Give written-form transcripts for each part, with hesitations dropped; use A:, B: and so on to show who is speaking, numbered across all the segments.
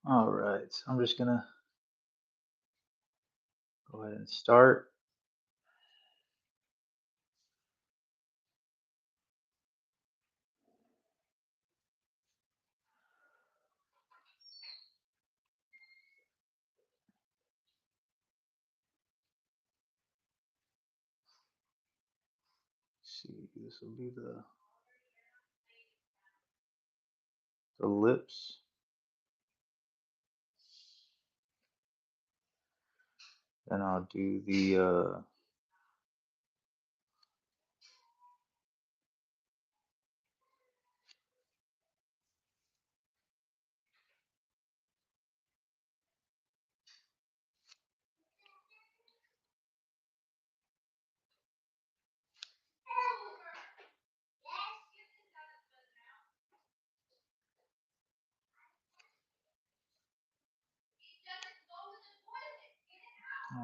A: All right, so I'm just gonna go ahead and start. Let's see, this will be the lips. Then I'll do the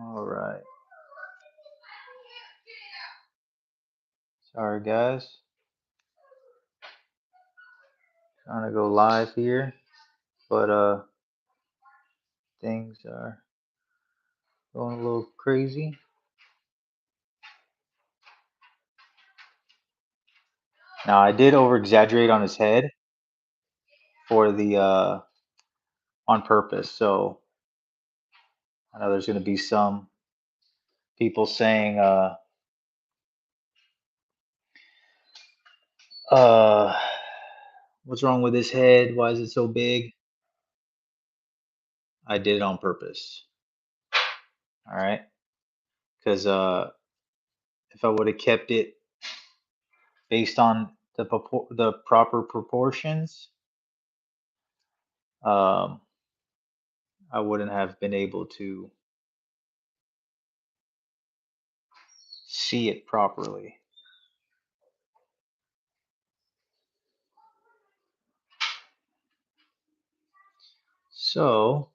A: all right. Sorry guys, trying to go live here, but things are going a little crazy. Now I did over exaggerate on his head for the on purpose. So I know there's going to be some people saying uh what's wrong with his head? Why is it so big? I did it on purpose. All right, because if I would have kept it based on the proper proportions, um, I wouldn't have been able to see it properly. So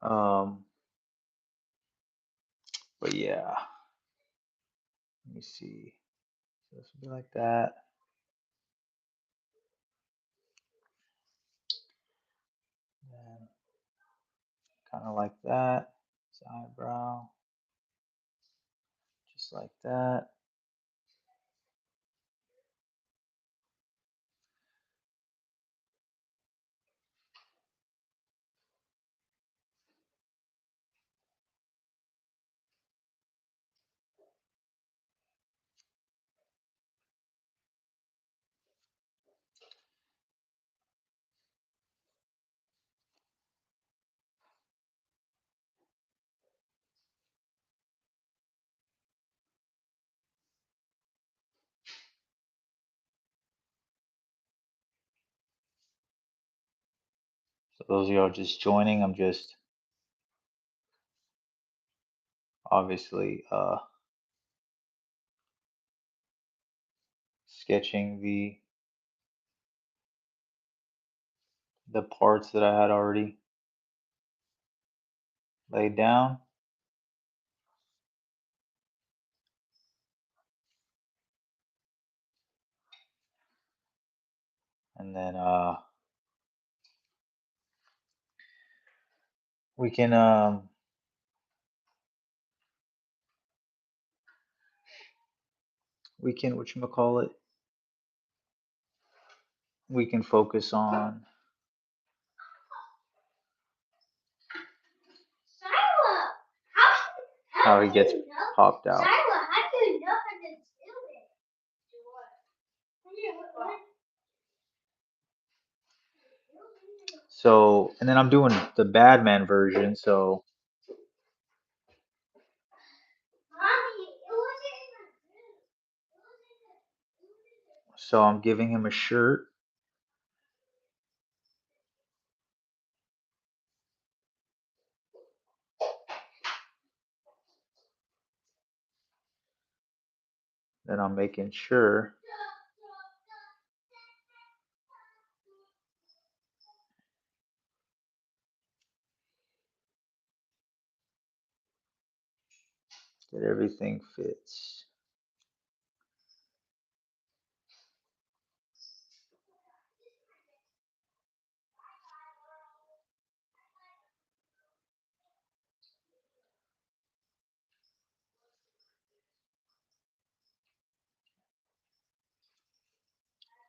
A: um, but yeah, let me see. So this will be like that. And kind of like that. This eyebrow, just like that. So those of y'all just joining, I'm just obviously sketching the parts that I had already laid down. And then we can whatchamacallit, we can focus on how he gets popped out. So, and then I'm doing the Badman version, so I'm giving him a shirt. Then I'm making sure that everything fits.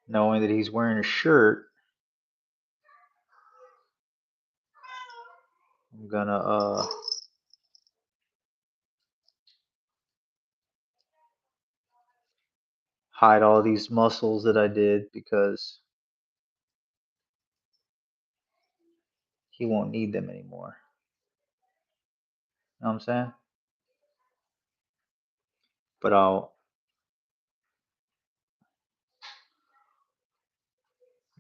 A: Knowing that he's wearing a shirt, I'm gonna hide all these muscles that I did because he won't need them anymore. You know what I'm saying? But I'll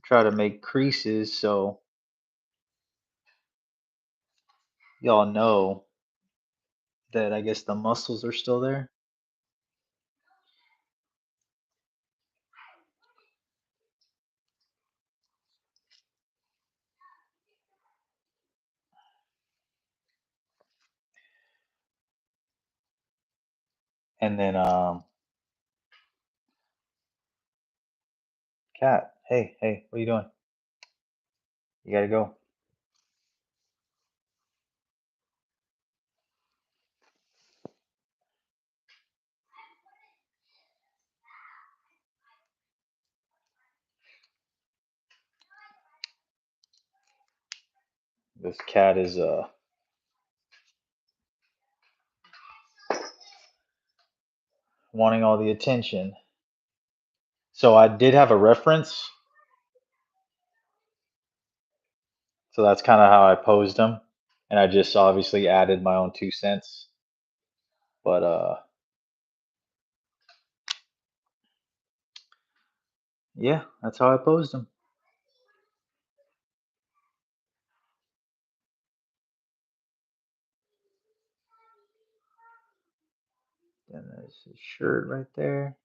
A: try to make creases so y'all know that I guess the muscles are still there. And then cat, hey, what are you doing? You gotta go. This cat is wanting all the attention. So I did have a reference, so that's kind of how I posed him, and I just obviously added my own 2 cents. But yeah, that's how I posed him. And there's his shirt right there.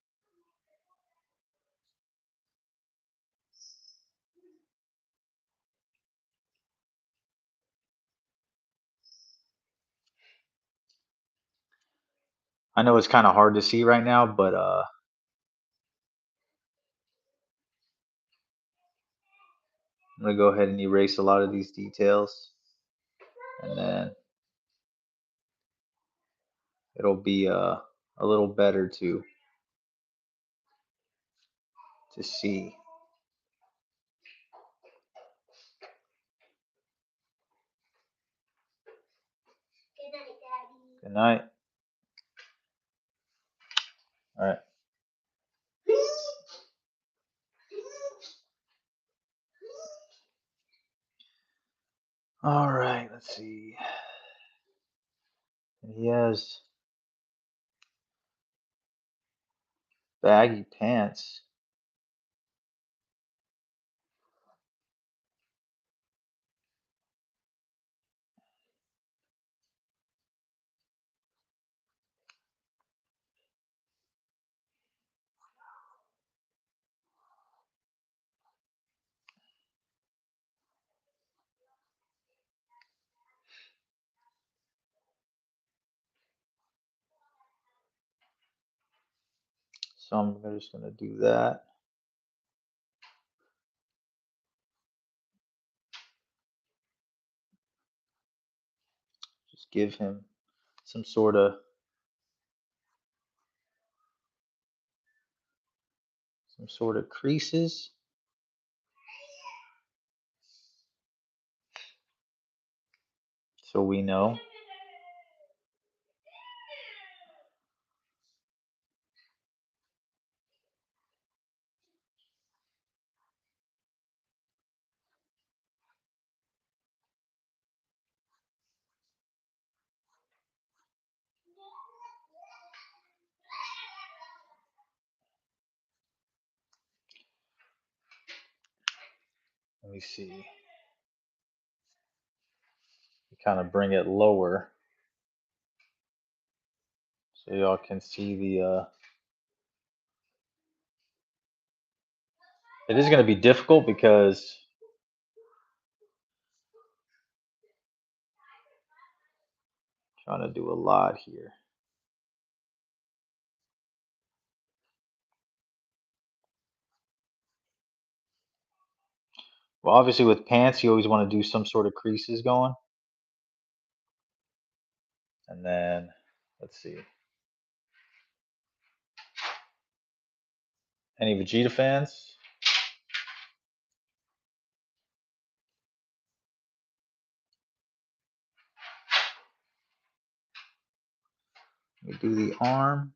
A: I know it's kind of hard to see right now, but I'm gonna go ahead and erase a lot of these details, and then it'll be a little better to see. Good night. All right. All right. Let's see. He has baggy pants. So I'm just gonna do that. Just give him some sort of creases. So we know. Let me see. Kind of bring it lower so y'all can see the it is going to be difficult because I'm trying to do a lot here. Well, obviously with pants, you always want to do some sort of creases going. And then, let's see. Any Vegeta fans? We do the arm.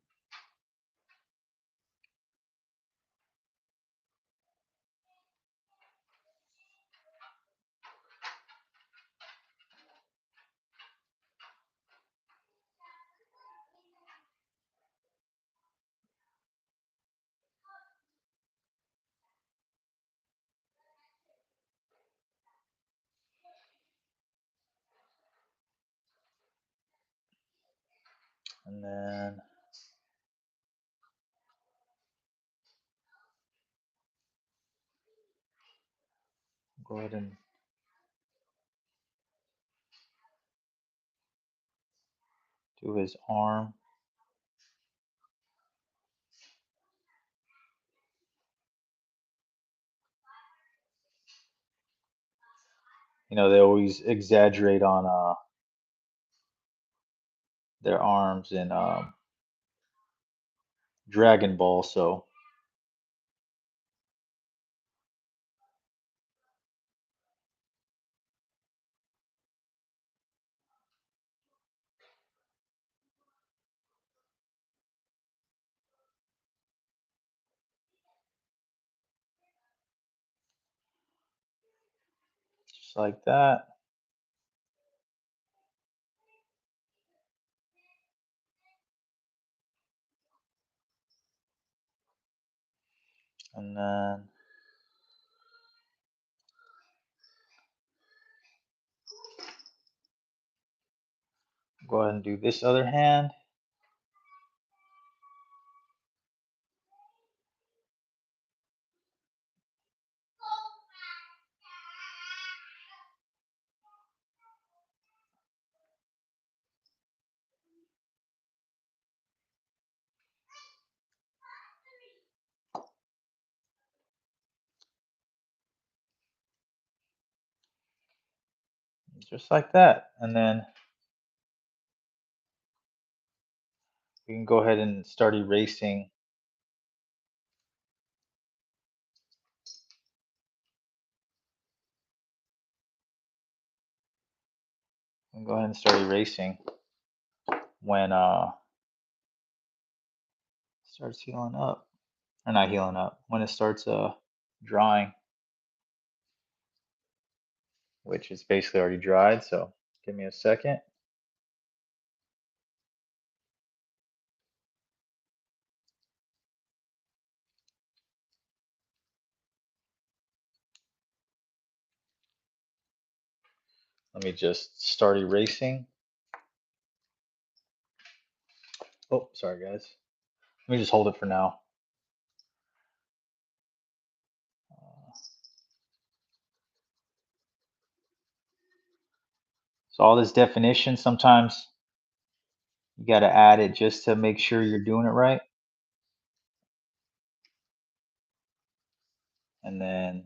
A: And then go ahead and do his arm. You know, they always exaggerate on their arms in Dragon Ball, so just like that. And then go ahead and do this other hand. Just like that. And then we can go ahead and start erasing. And go ahead and start erasing when starts healing up. Or not healing up. When it starts drying, which is basically already dried, so give me a second. Let me just start erasing. Oh, sorry guys. Let me just hold it for now. So all this definition, sometimes you got to add it just to make sure you're doing it right. And then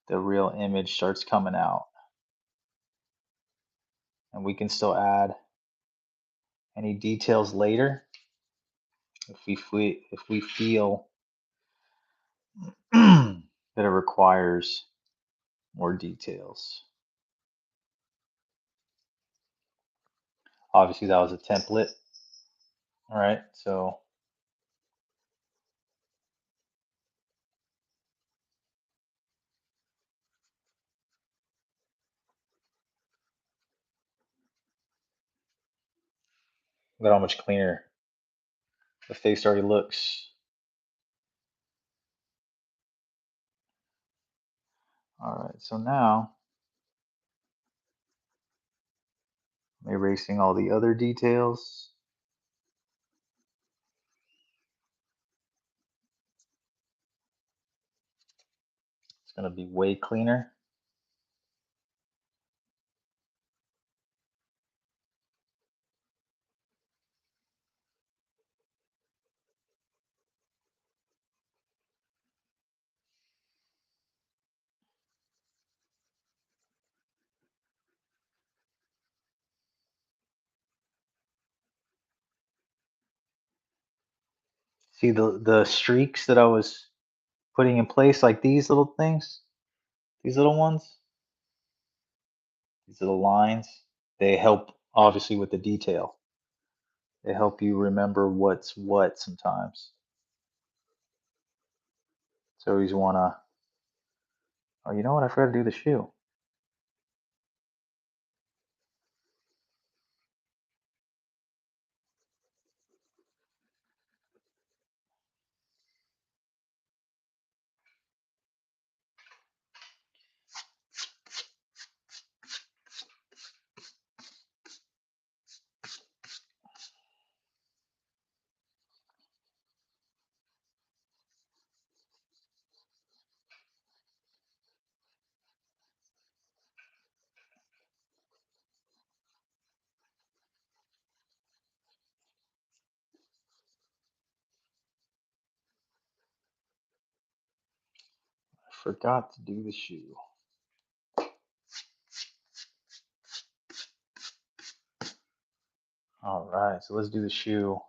A: the real image starts coming out. And we can still add any details later if we feel that it requires more details. Obviously that was a template. All right, so look at how much cleaner the face already looks. All right, so now I'm erasing all the other details. It's going to be way cleaner. See the streaks that I was putting in place, like these little things, these little ones, these little lines, they help obviously with the detail. They help you remember what's what sometimes. So you wanna, oh, you know what? I forgot to do the shoe. I forgot to do the shoe. All right, so let's do the shoe.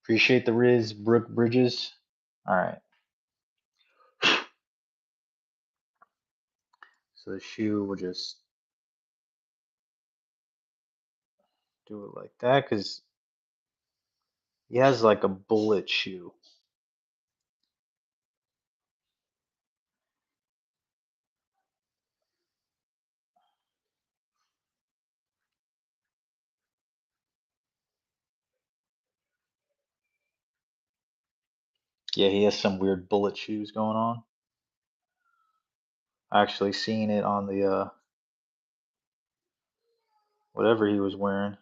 A: Appreciate the Riz Brook Bridges. All right. So the shoe, will just do it like that because he has like a bullet shoe. Yeah, he has some weird bullet shoes going on. I actually seen it on the whatever he was wearing.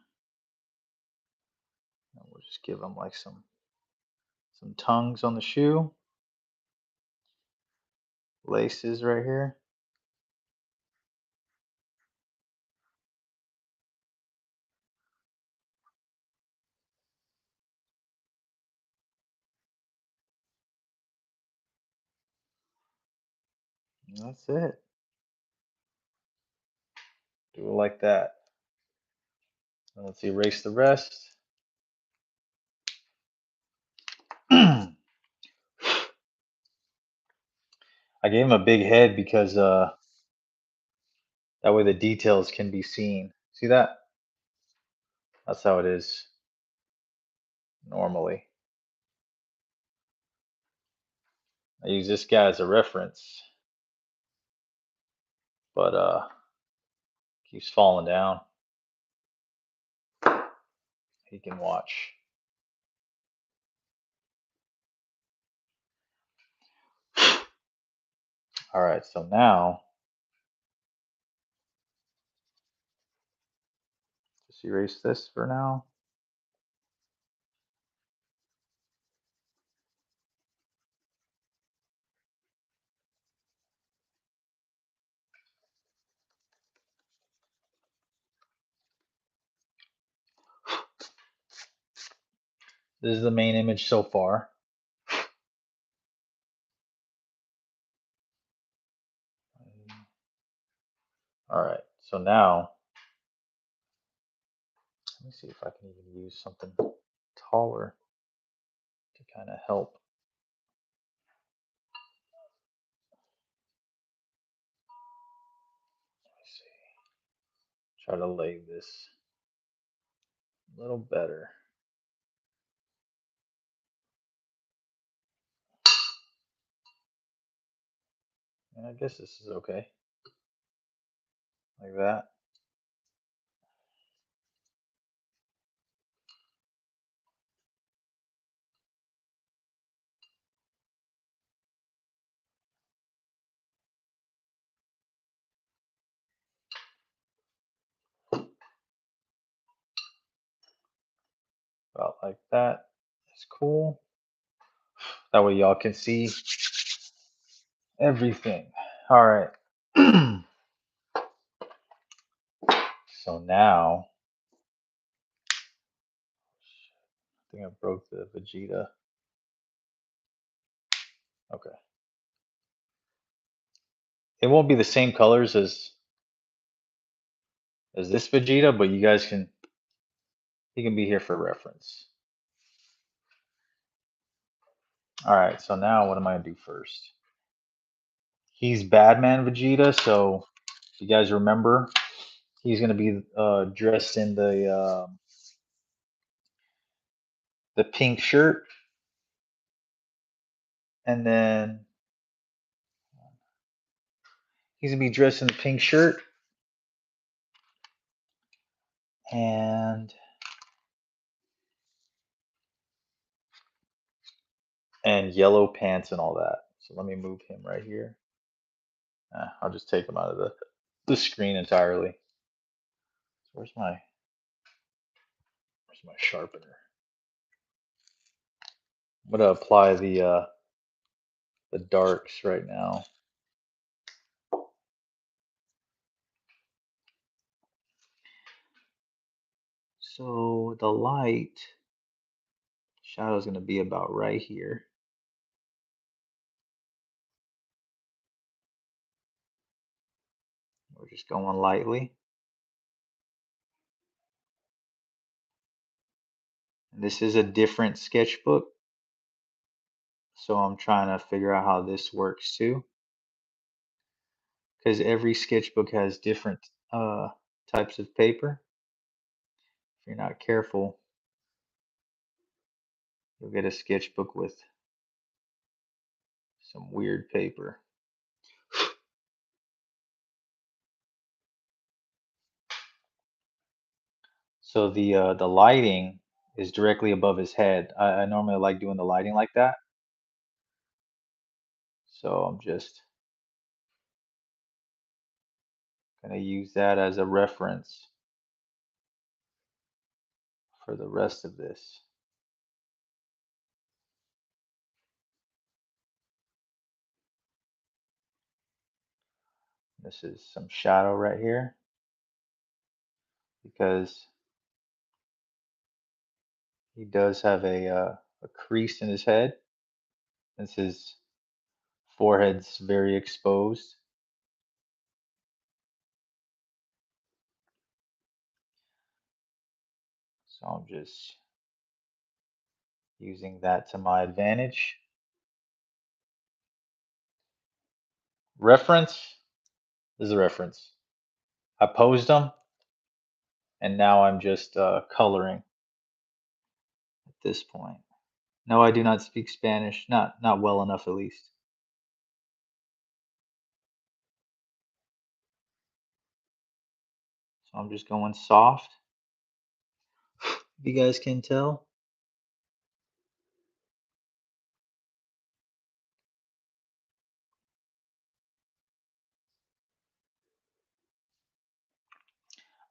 A: And we'll just give him like some tongues on the shoe. Laces right here. And that's it. Do it like that. And let's erase the rest. I gave him a big head because that way the details can be seen. See that? That's how it is normally. I use this guy as a reference, but keeps falling down. He can watch. All right, so now just erase this for now. This is the main image so far. All right, so now let me see if I can even use something taller to kind of help. Let me see. Try to lay this a little better. And I guess this is okay. Like that. About like that. It's cool. That way y'all can see everything. All right. So now, I think I broke the Vegeta. Okay. It won't be the same colors as this Vegeta, but you guys can He can be here for reference. All right, so now what am I gonna do first? He's Badman Vegeta, so if you guys remember, he's gonna be dressed in the pink shirt, and then he's gonna be dressed in the pink shirt and yellow pants and all that. So let me move him right here. I'll just take him out of the screen entirely. Where's my sharpener? I'm gonna apply the darks right now. So the light shadow is gonna be about right here. We're just going lightly. And this is a different sketchbook, so I'm trying to figure out how this works too. Because every sketchbook has different types of paper. If you're not careful, you'll get a sketchbook with some weird paper. So the lighting is directly above his head. I normally like doing the lighting like that. So I'm just gonna use that as a reference for the rest of this. This is some shadow right here because he does have a crease in his head. Since his forehead's very exposed. So I'm just using that to my advantage. Reference is a reference. I posed them, and now I'm just coloring at this point. No, I do not speak Spanish. Not well enough, at least. So I'm just going soft. If you guys can tell.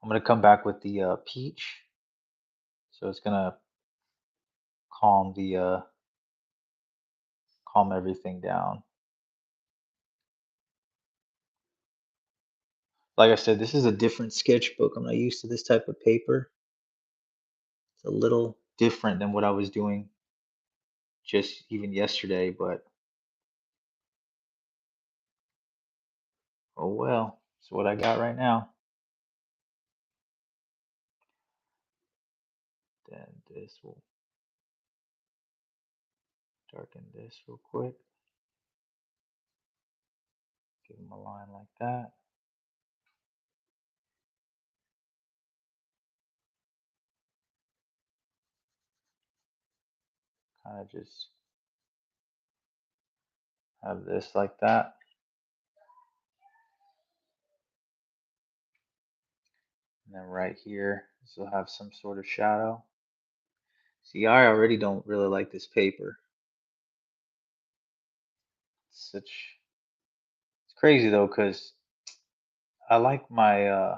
A: I'm gonna come back with the peach. So it's gonna calm calm everything down. Like I said, this is a different sketchbook. I'm not used to this type of paper. It's a little different than what I was doing just even yesterday, but oh well, it's what I got right now. Then this will darken this real quick. Give him a line like that. Kind of just have this like that. And then right here, this will have some sort of shadow. See, I already don't really like this paper. It's crazy though, because I like my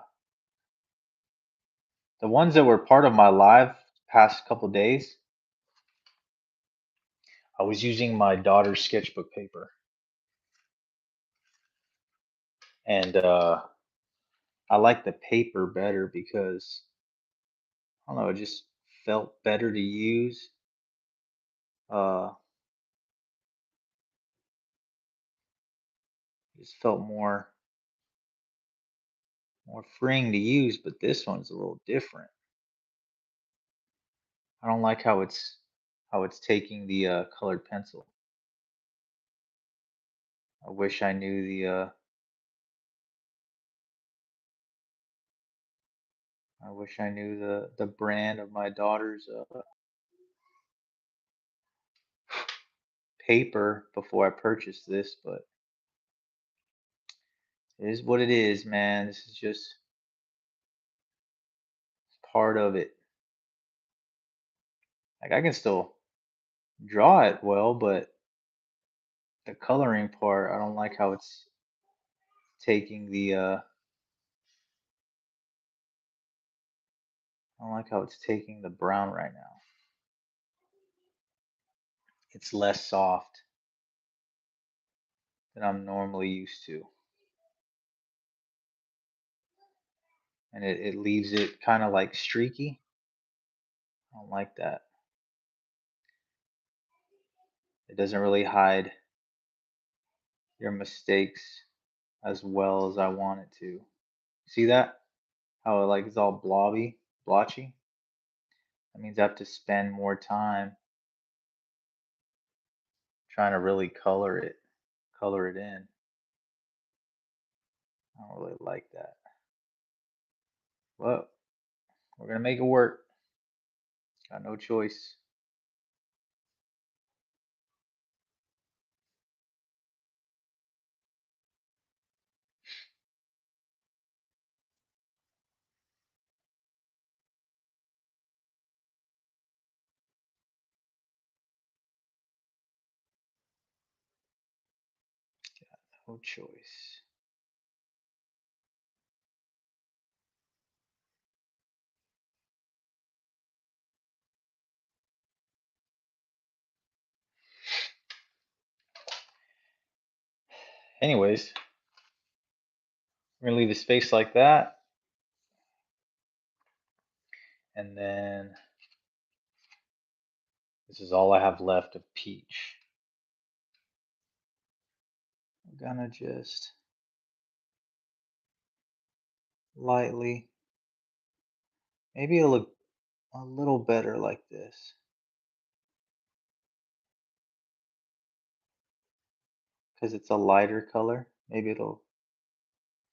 A: the ones that were part of my live past couple days. I was using my daughter's sketchbook paper, and I like the paper better because I don't know, it just felt better to use. Uh, just felt more freeing to use, but this one's a little different. I don't like how it's taking the colored pencil. I wish I knew the brand of my daughter's paper before I purchased this, but it is what it is, man. This is just part of it. Like I can still draw it well, but the coloring part, I don't like how it's taking the I don't like how it's taking the brown right now. It's less soft than I'm normally used to. And it leaves it kind of like streaky. I don't like that. It doesn't really hide your mistakes as well as I want it to. See that? How like it's all blotchy? That means I have to spend more time trying to really color it in. I don't really like that. Well, we're gonna make it work. Got no choice. No choice. Anyways, we're gonna leave the space like that. And then this is all I have left of peach. I'm gonna just lightly, maybe it'll look a little better like this because it's a lighter color. Maybe it'll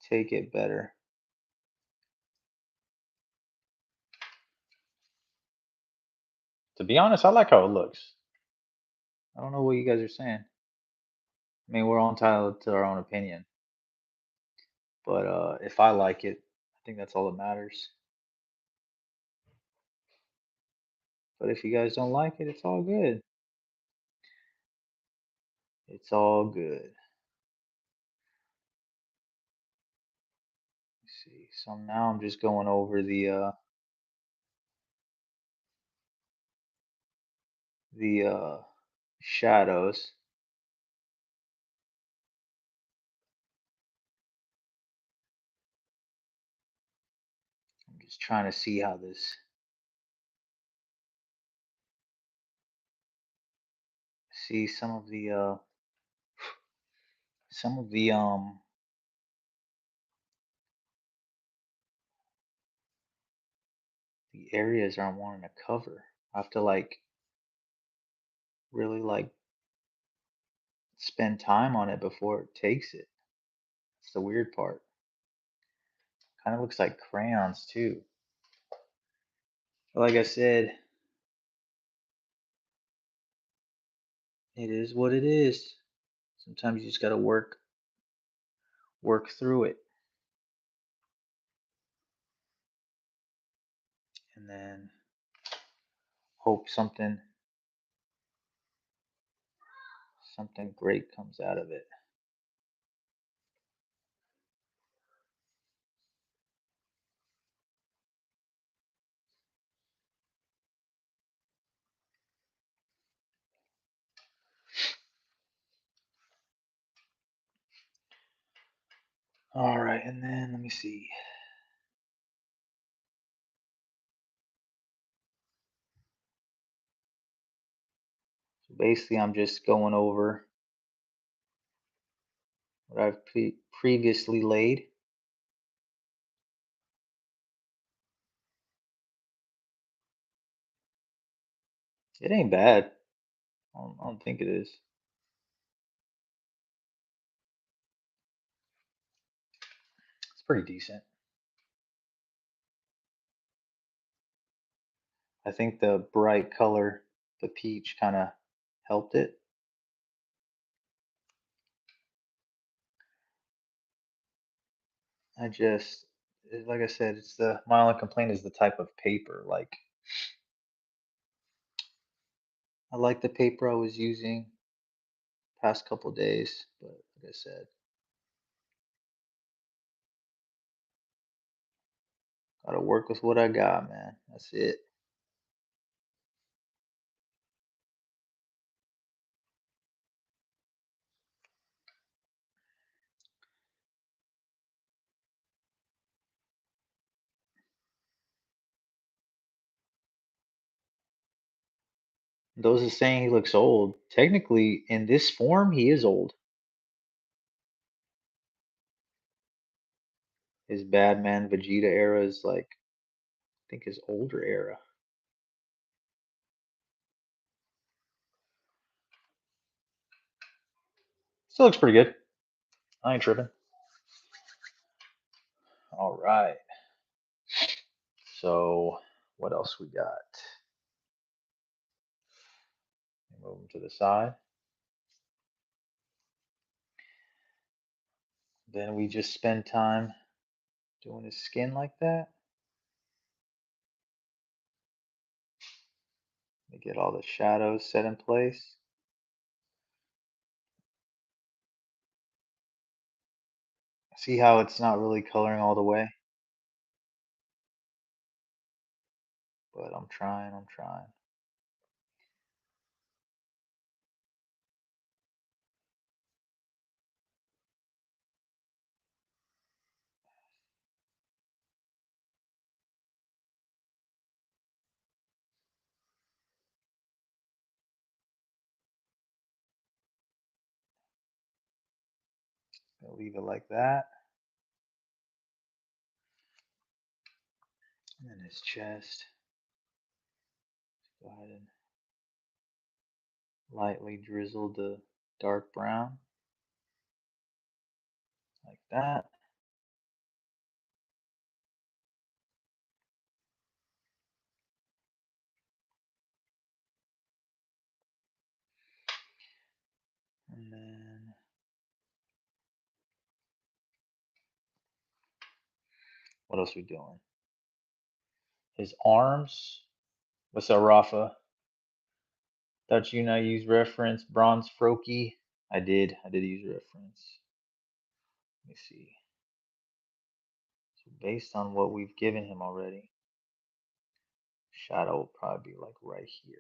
A: take it better. To be honest, I like how it looks. I don't know what you guys are saying. I mean, we're all entitled to our own opinion. But if I like it, I think that's all that matters. But if you guys don't like it, it's all good. It's all good. Let's see. So now I'm just going over the shadows. I'm just trying to see how this. See some of the areas I'm wanting to cover. I have to like really like spend time on it before it takes it. It's the weird part. Kind of looks like crayons too. But like I said, it is what it is. Sometimes you just gotta work through it. And then hope something great comes out of it. All right, and then let me see. So basically, I'm just going over what I've previously laid. It ain't bad. I don't think it is. It's pretty decent. I think the bright color, the peach, kind of helped it. I just, like I said, it's the my only complaint is the type of paper. Like I like the paper I was using past couple days, but like I said, gotta work with what I got, man. That's it. Those is saying he looks old. Technically, in this form, he is old. His Badman Vegeta era is like, I think his older era. Still looks pretty good. I ain't tripping. All right. So, what else we got? Move him to the side. Then we just spend time doing his skin like that. We get all the shadows set in place. See how it's not really coloring all the way? But I'm trying, I'm trying. Gonna leave it like that. And then his chest. Go ahead and lightly drizzle the dark brown like that. And then what else are we doing? His arms. What's up, Rafa? Thought you not use reference. Bronze Froki. I did. I did use reference. Let me see. So based on what we've given him already, shadow will probably be like right here.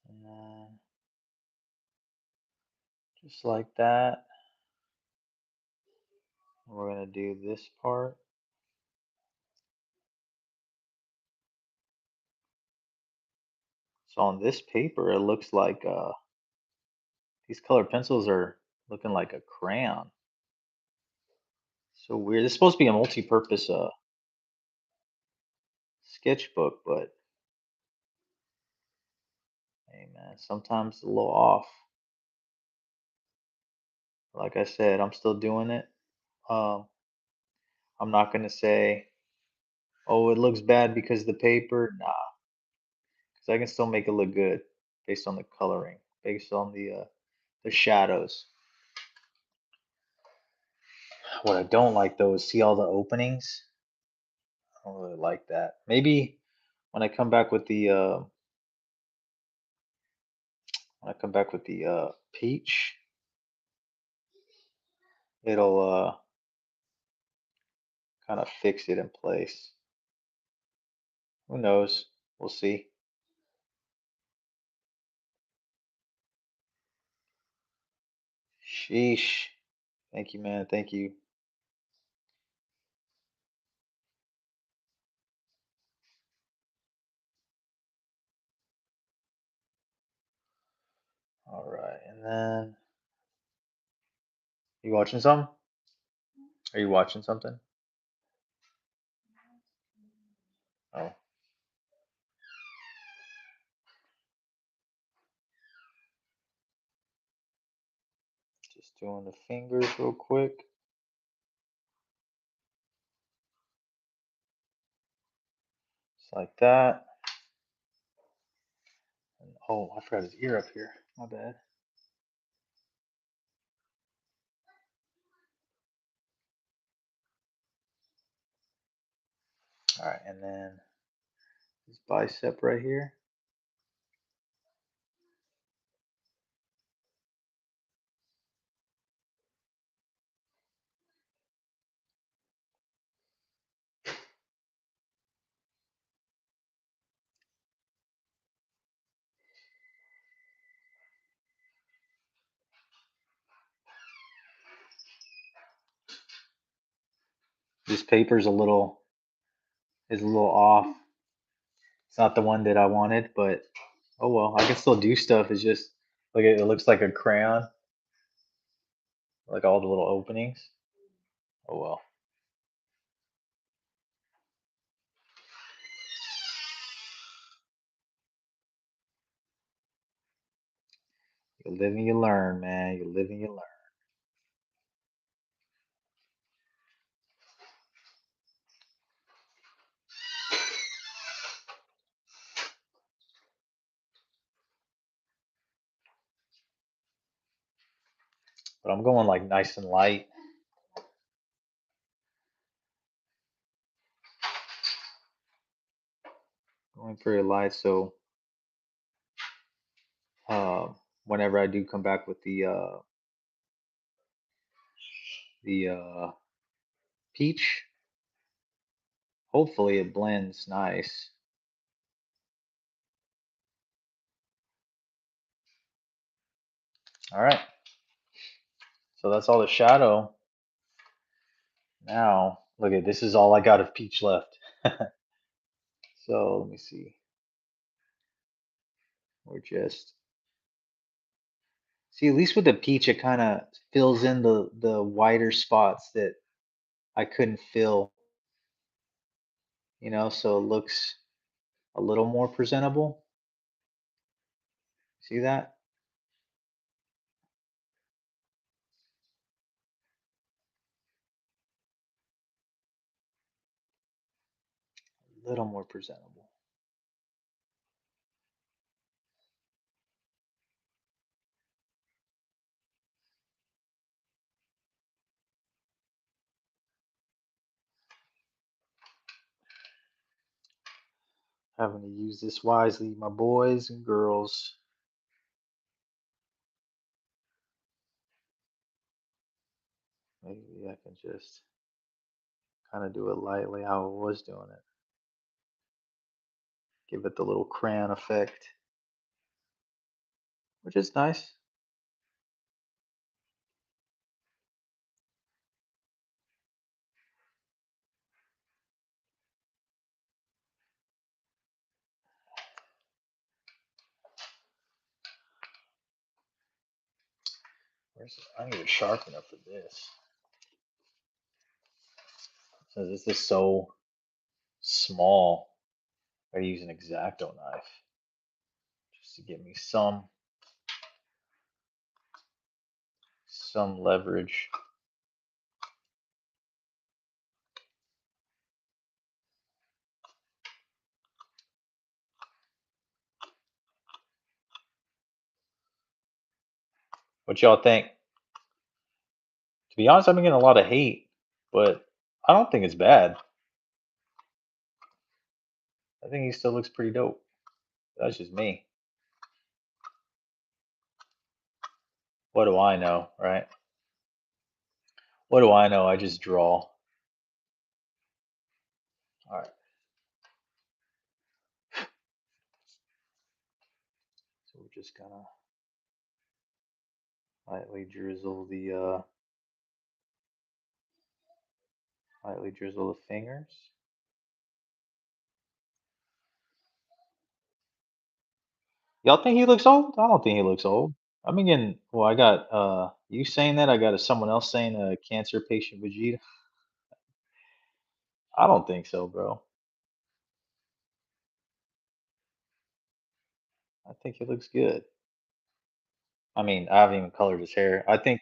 A: And then just like that, we're gonna do this part. So on this paper, it looks like these colored pencils are looking like a crayon. So weird. It's supposed to be a multi-purpose sketchbook, but hey man, sometimes it's a little off. Like I said, I'm still doing it. Um, I'm not gonna say, oh, it looks bad because of the paper. Nah, because I can still make it look good based on the coloring, based on the shadows. What I don't like though is see all the openings. I don't really like that. Maybe when I come back with the peach, it'll kind of fix it in place. Who knows? We'll see. Sheesh. Thank you, man. Thank you. And then, you watching something? Are you watching something? Oh, just doing the fingers real quick. Just like that. And, oh, I forgot his ear up here. My bad. All right, and then his bicep right here. This paper's a little is a little off. It's not the one that I wanted, but oh well. I can still do stuff. It's just like it looks like a crayon, like all the little openings. Oh well. You live and you learn, man. You live and you learn. But I'm going like nice and light, going pretty light. So uh, whenever I do come back with the peach, hopefully it blends nice. All right. So that's all the shadow. Now, look at this is all I got of peach left. So let me see. We're just see at least with the peach, it kind of fills in the wider spots that I couldn't fill, so it looks a little more presentable. See that? A little more presentable. Having to use this wisely, my boys and girls. Maybe I can just kind of do it lightly how I was doing it. Give it the little crayon effect, which is nice. I need a sharpener for this. Since this is so small, I use an X-Acto knife just to give me some leverage. What y'all think? To be honest, I've been getting a lot of hate, but I don't think it's bad. I think he still looks pretty dope. That's just me. What do I know, right? What do I know? I just draw. All right. So we're just gonna lightly drizzle the fingers. Y'all think he looks old? I don't think he looks old. I'm again. Well, I got you saying that. I got someone else saying a cancer patient Vegeta. I don't think so, bro. I think he looks good. I mean, I haven't even colored his hair. I think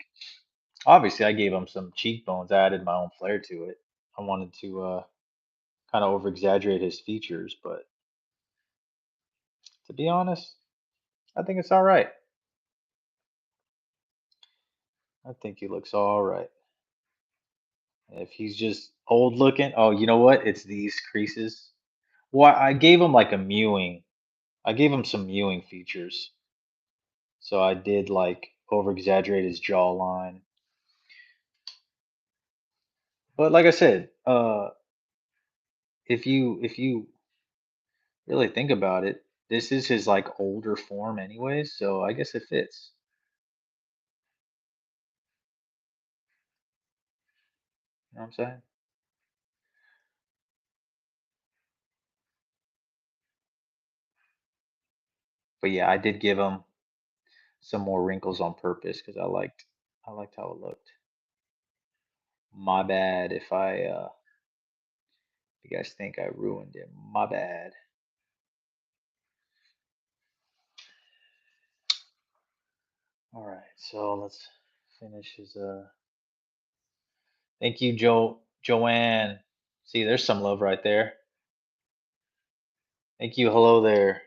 A: obviously I gave him some cheekbones. I added my own flair to it. I wanted to kind of over exaggerate his features, but to be honest, I think it's all right. I think he looks all right. If he's just old looking, oh, you know what? It's these creases. Well, I gave him like a mewing. I gave him some mewing features. So I did like over exaggerate his jawline. But like I said, if you really think about it, this is his like older form anyways, so I guess it fits. You know what I'm saying? But yeah, I did give him some more wrinkles on purpose because I liked how it looked. My bad if you guys think I ruined it. My bad. All right, so let's finish his thank you, Joanne. See, there's some love right there. Thank you. Hello there.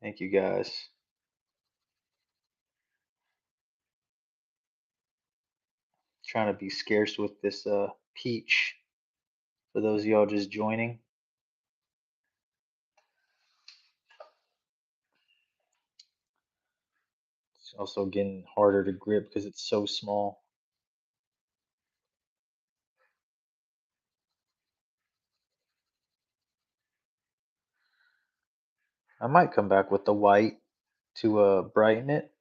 A: Thank you guys. Trying to be scarce with this peach for those of y'all just joining. It's also getting harder to grip because it's so small. I might come back with the white to brighten it,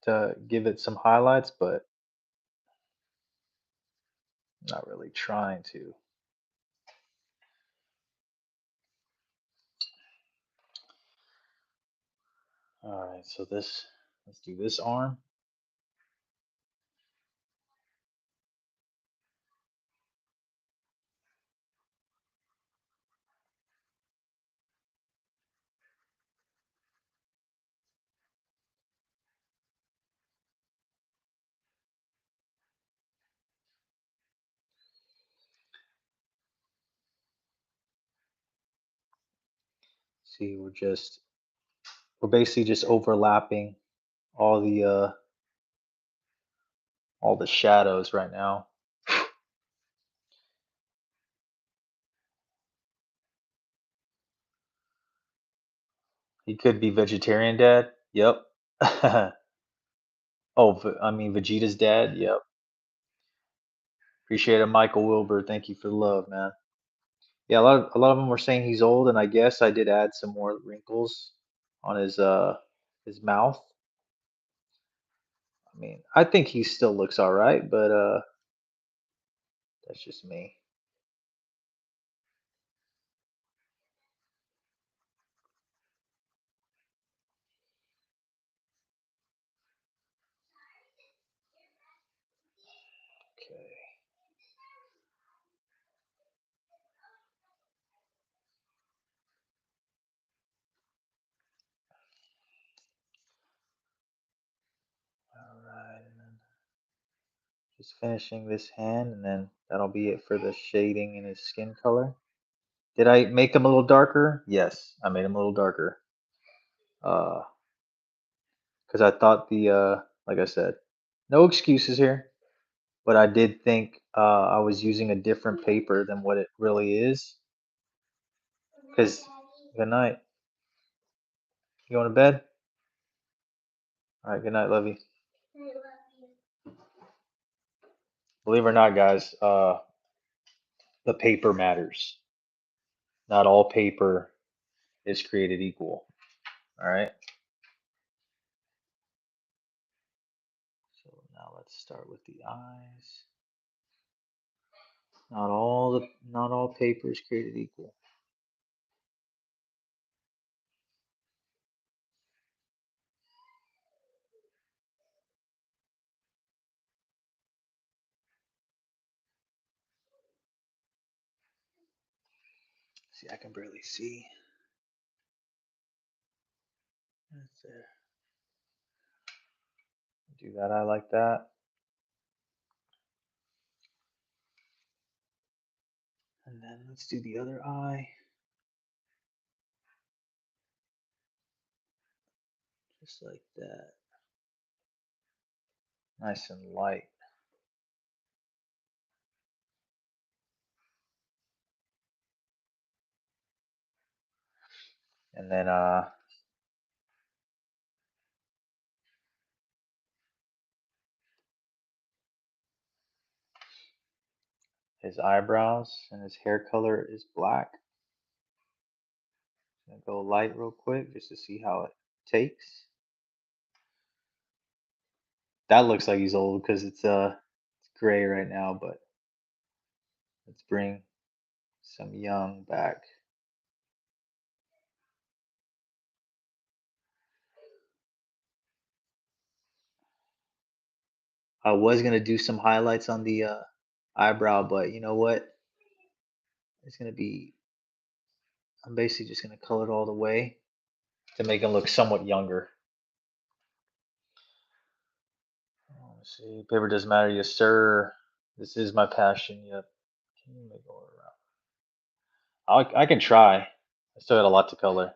A: to give it some highlights, but not really trying to. All right, so let's do this arm. See, we're basically just overlapping all the shadows right now. He could be vegetarian dad. Yep. Oh, I mean Vegeta's dad. Yep. Appreciate it, Michael Wilbur. Thank you for the love, man. Yeah, a lot of them were saying he's old, and I guess I did add some more wrinkles on his mouth. I mean, I think he still looks all right, but that's just me. Okay. All right, and then just finishing this hand, and then that'll be it for the shading in his skin color. Did I make him a little darker? Yes, I made him a little darker. Uh, because I thought like I said, no excuses here, but I did think I was using a different paper than what it really is. Because good night. You going to bed? All right. Good night, Lovey. Believe it or not, guys, the paper matters. Not all paper is created equal. All right. So now let's start with the eyes. Not all paper is created equal. See, I can barely see. That's there. Do that eye like that. And then let's do the other eye. Just like that. Nice and light. And then his eyebrows and his hair color is black. I'm gonna go light real quick just to see how it takes. That looks like he's old because it's gray right now, but let's bring some young back. I was gonna do some highlights on the eyebrow, but you know what? It's gonna be. I'm basically just gonna color it all the way to make him look somewhat younger. Let's see. Paper doesn't matter, yes sir. This is my passion. Yep. Can you make it all around? I can try. I still got a lot to color.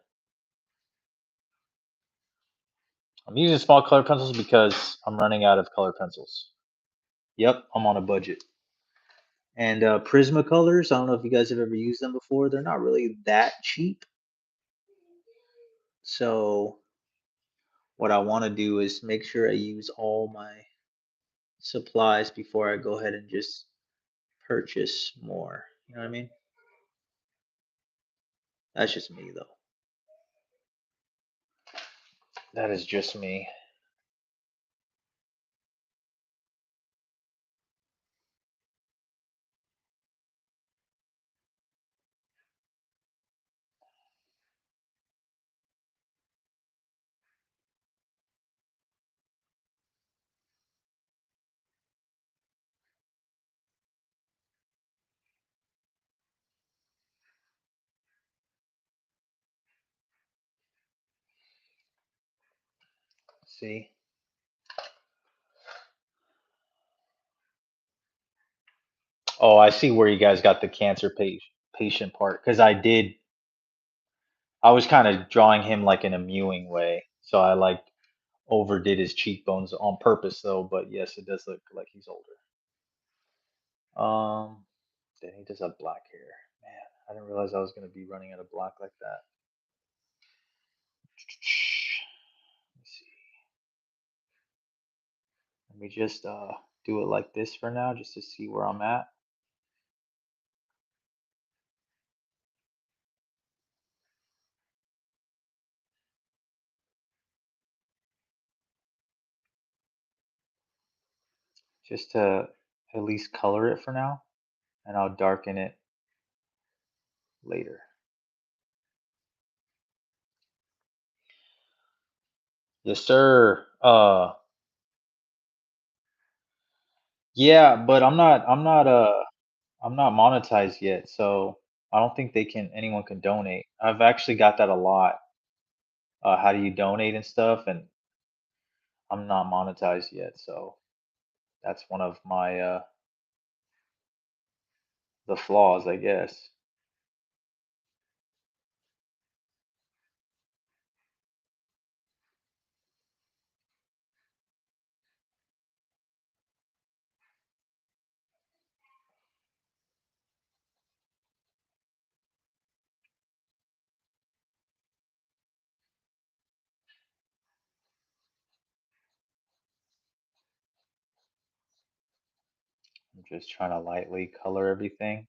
A: I'm using small color pencils because I'm running out of color pencils. Yep, I'm on a budget. And Prismacolors, I don't know if you guys have ever used them before. They're not really that cheap. So what I want to do is make sure I use all my supplies before I go ahead and just purchase more. You know what I mean? That's just me though. That is just me. See? Oh, I see where you guys got the patient part because I was kind of drawing him like in a mewing way. So I like overdid his cheekbones on purpose though, but yes, it does look like he's older. Then he does have black hair. Man, I didn't realize I was gonna be running out of black like that. Let's see. Let me just do it like this for now, just to see where I'm at. Just to at least color it for now, and I'll darken it later. Yes, sir. Yeah, but I'm not monetized yet, so I don't think anyone can donate. I've actually got that a lot. How do you donate and stuff, and I'm not monetized yet, so that's one of my the flaws, I guess. I'm just trying to lightly color everything.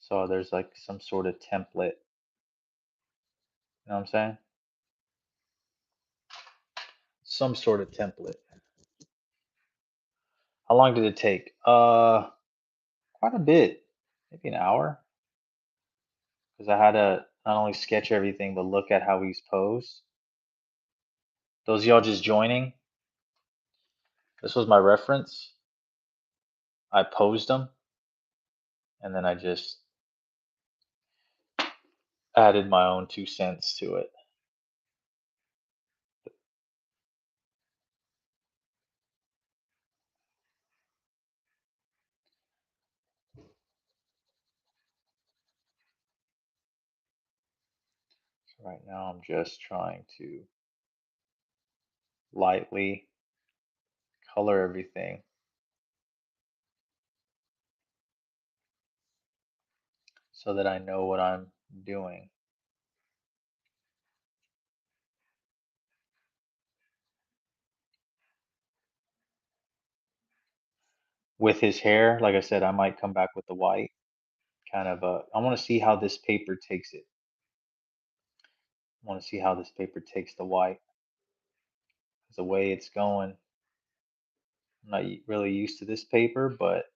A: So there's like some sort of template. You know what I'm saying? Some sort of template. How long did it take? Quite a bit. Maybe an hour. Because I had to not only sketch everything, but look at how he's posed. Those of y'all just joining, this was my reference. I posed them, and then I just added my own 2 cents to it. So right now I'm just trying to lightly color everything so that I know what I'm doing. With his hair, like I said, I might come back with the white. I want to see how this paper takes it. I want to see how this paper takes the white. 'Cause the way it's going, I'm not really used to this paper, but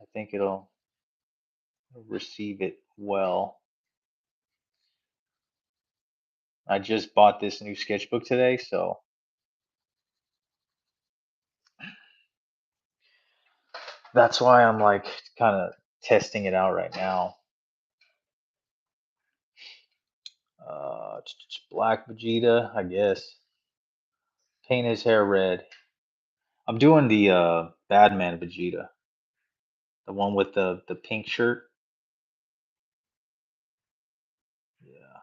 A: I think it'll receive it well. I just bought this new sketchbook today, so that's why I'm like kind of testing it out right now. Black Vegeta, I guess. Paint his hair red. I'm doing the Badman Vegeta, the one with the pink shirt. Yeah.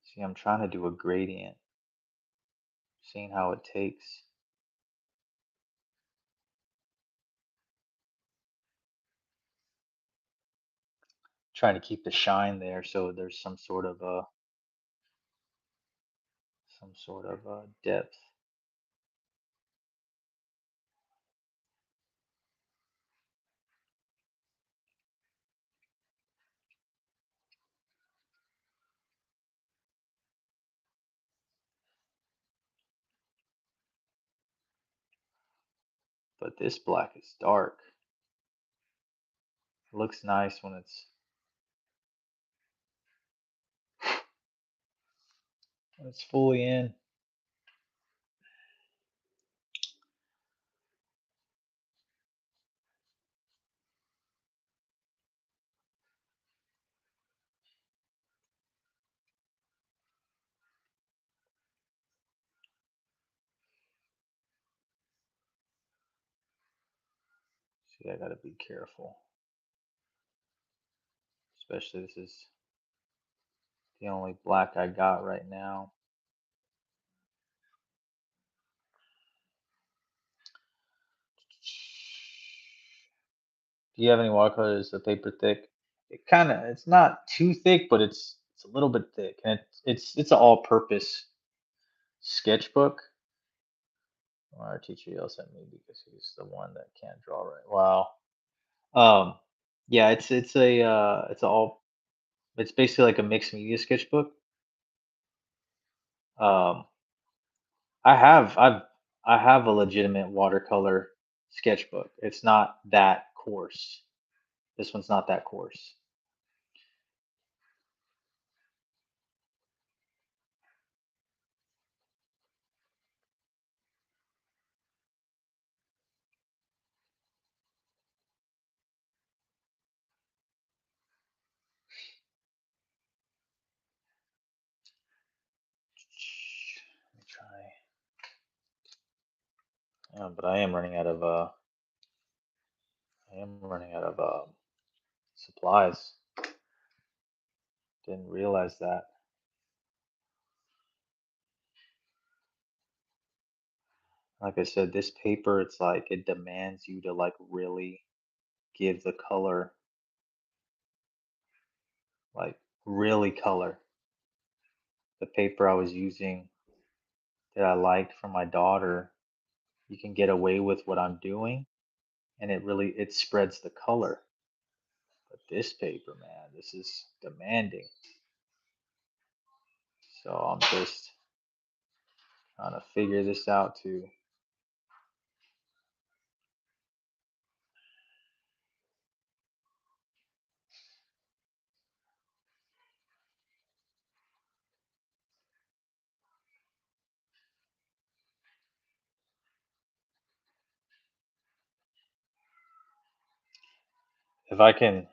A: See, I'm trying to do a gradient, seeing how it takes. Trying to keep the shine there, so there's some sort of depth. But this black is dark. It looks nice when it's fully in. See, I gotta be careful. Especially this is the only black I got right now. Do you have any watercolors? The paper thick? It's not too thick, but it's a little bit thick, and it's an all-purpose sketchbook. Our teacher yells at me because he's the one that can't draw right. Wow. Um, yeah, it's basically like a mixed media sketchbook. Um, I have I've I have a legitimate watercolor sketchbook. It's not that coarse. This one's not that coarse. Let me try. Yeah, but I am running out of supplies. Didn't realize that. Like I said, this paper, it's like it demands you to like really give the color, like really color. The paper I was using that I liked for my daughter, you can get away with what I'm doing, and it spreads the color. But this paper, man, this is demanding. So I'm just trying to figure this out too. if I can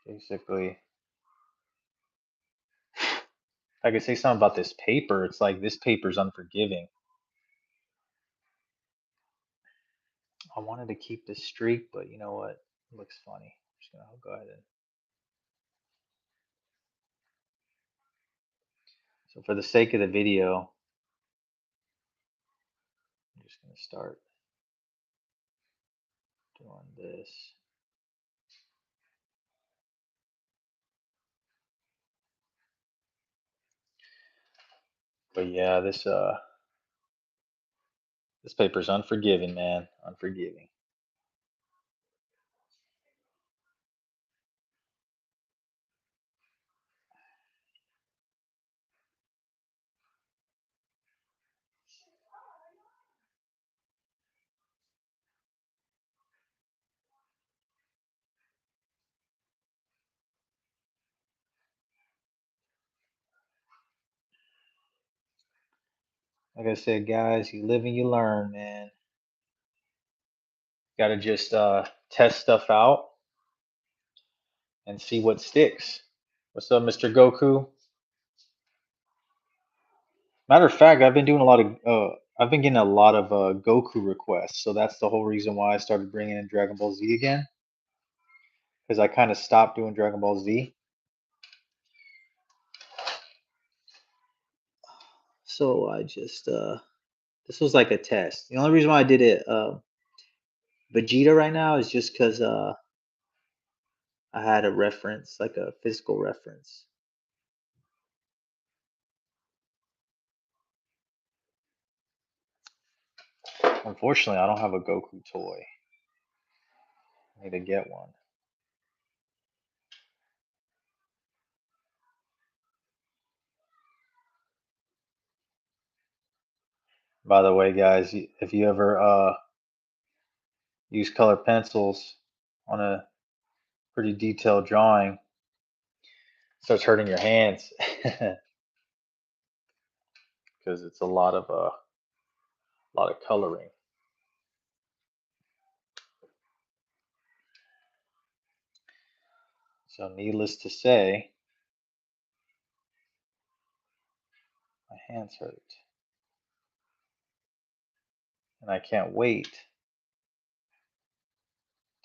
A: basically, if I could say something about this paper, it's like this paper's unforgiving. I wanted to keep this streak, but you know what? It looks funny. I'm just gonna go ahead and. So for the sake of the video, I'm just gonna start doing this. But yeah, this paper's unforgiving, man. Unforgiving. Like I said, guys, you live and you learn, man. Gotta just test stuff out and see what sticks. What's up, Mr. Goku? Matter of fact, I've been getting a lot of Goku requests, so that's the whole reason why I started bringing in Dragon Ball Z again, because I kind of stopped doing Dragon Ball Z. So I just this was like a test. The only reason why I did it Vegeta right now is just because I had a reference, like a physical reference. Unfortunately, I don't have a Goku toy. I need to get one. By the way, guys, if you ever use color pencils on a pretty detailed drawing, it starts hurting your hands because it's a lot of coloring. So, needless to say, my hands hurt, and I can't wait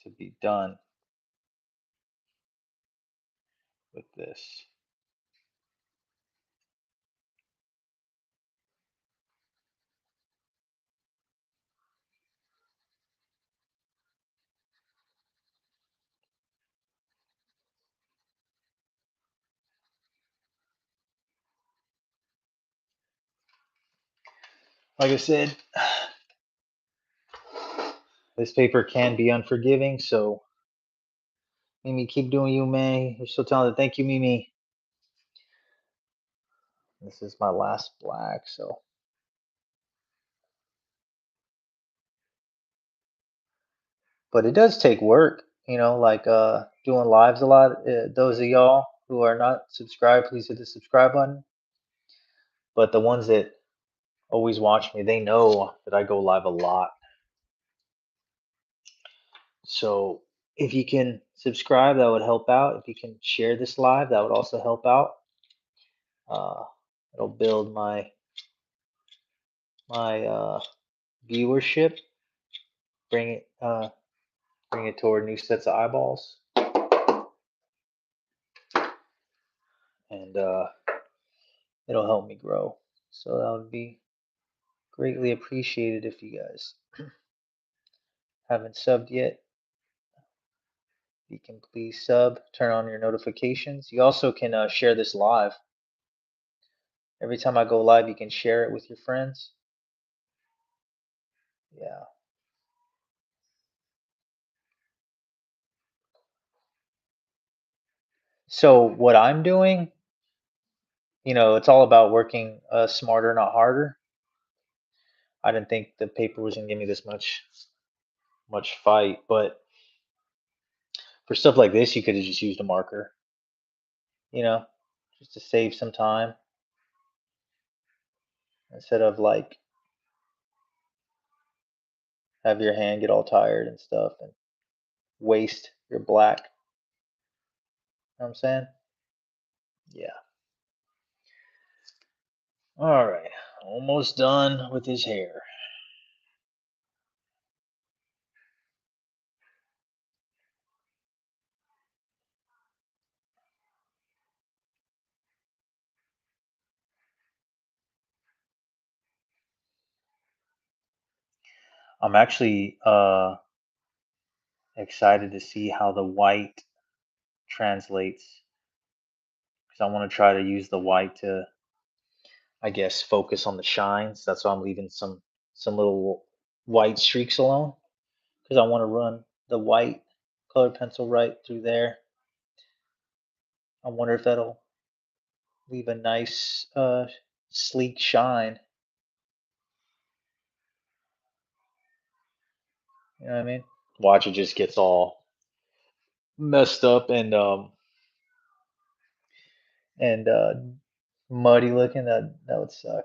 A: to be done with this. Like I said, this paper can be unforgiving, so Mimi, keep doing you, man. You're so talented. Thank you, Mimi. This is my last black, so. But it does take work, like doing lives a lot. Those of y'all who are not subscribed, please hit the subscribe button. But the ones that always watch me, they know that I go live a lot. So if you can subscribe, that would help out. If you can share this live, that would also help out. Uh, it'll build my viewership, bring it toward new sets of eyeballs, and it'll help me grow. So that would be greatly appreciated if you guys haven't subbed yet. You can please sub, turn on your notifications. You also can share this live. Every time I go live, you can share it with your friends. Yeah. So what I'm doing, it's all about working smarter, not harder. I didn't think the paper was gonna give me this much fight, but for stuff like this, you could have just used a marker, you know, just to save some time instead of like have your hand get all tired and stuff. And waste your black. You know what I'm saying? Yeah. All right. Almost done with his hair. I'm actually excited to see how the white translates because I want to try to use the white to, I guess, focus on the shines. That's why I'm leaving some little white streaks alone because I want to run the white colored pencil right through there. I wonder if that'll leave a nice sleek shine. You know what I mean? Watch, it just gets all messed up and muddy looking. That would suck.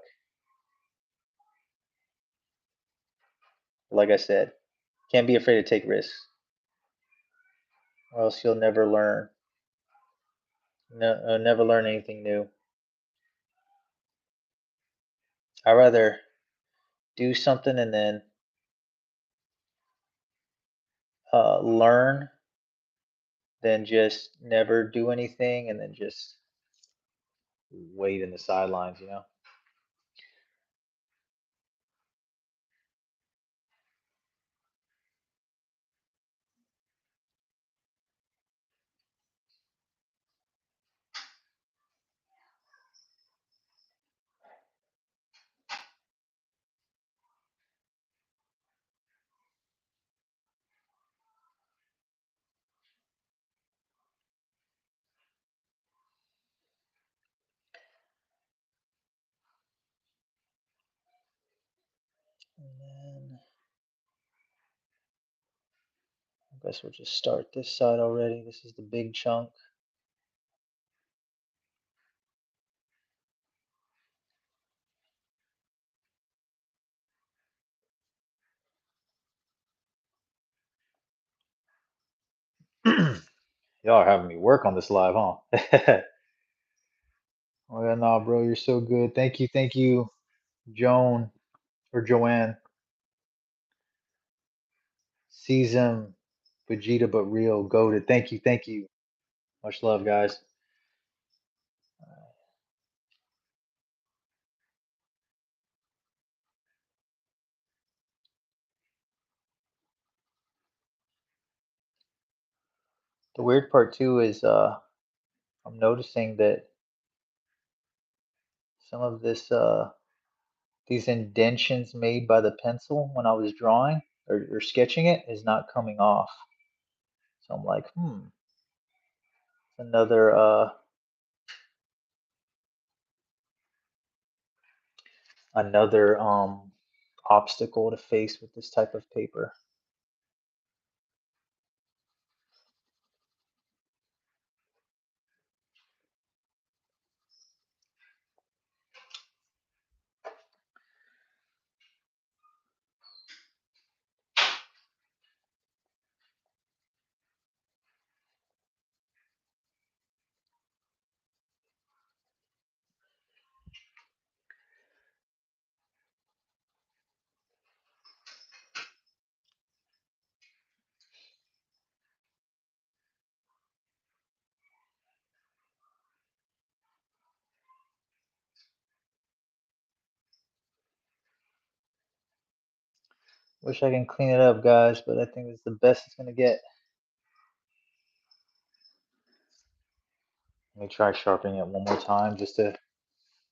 A: Like I said, can't be afraid to take risks, or else you'll never learn. No, never learn anything new. I'd rather do something and then learn than just never do anything and then just wait in the sidelines. You know. And then I guess we'll just start this side already. This is the big chunk. Y'all are having me work on this live, huh? Oh yeah, nah, bro, you're so good. Thank you, Joan or Joanne. Season Vegeta but real goaded. Thank you. Much love, guys. The weird part too is I'm noticing that some of this these indentions made by the pencil when I was drawing or sketching it is not coming off. So I'm like, another another obstacle to face with this type of paper. Wish I can clean it up, guys, but I think it's the best it's gonna get. Let me try sharpening it one more time just to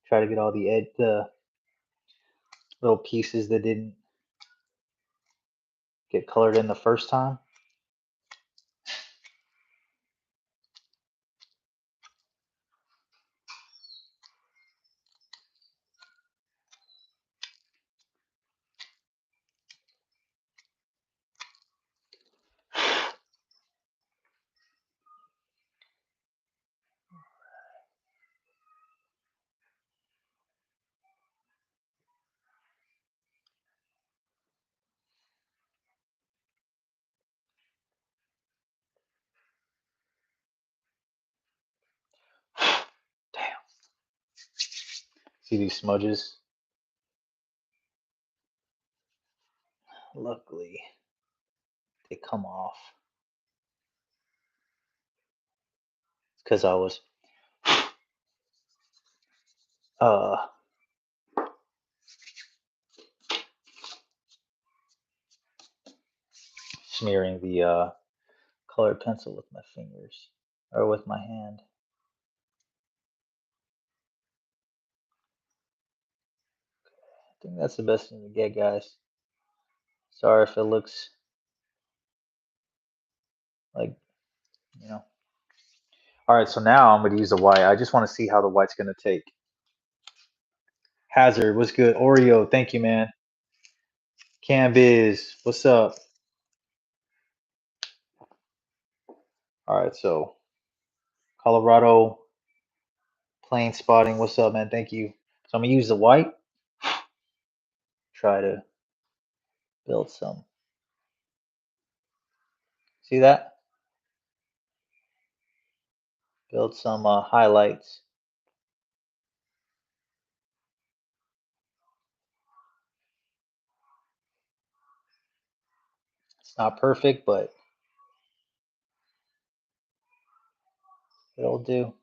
A: try to get all the little pieces that didn't get colored in the first time. See these smudges? Luckily, they come off. It's because I was uh, smearing the colored pencil with my fingers or with my hand. I think that's the best thing to get, guys. Sorry if it looks like, you know. All right, so now I'm going to use the white. I just want to see how the white's going to take. Hazard, what's good? Oreo, thank you, man. Cambiz, what's up? All right, so Colorado Plain Spotting, what's up, man? Thank you. So I'm going to use the white, try to build some. See that? Build some highlights. It's not perfect, but it'll do.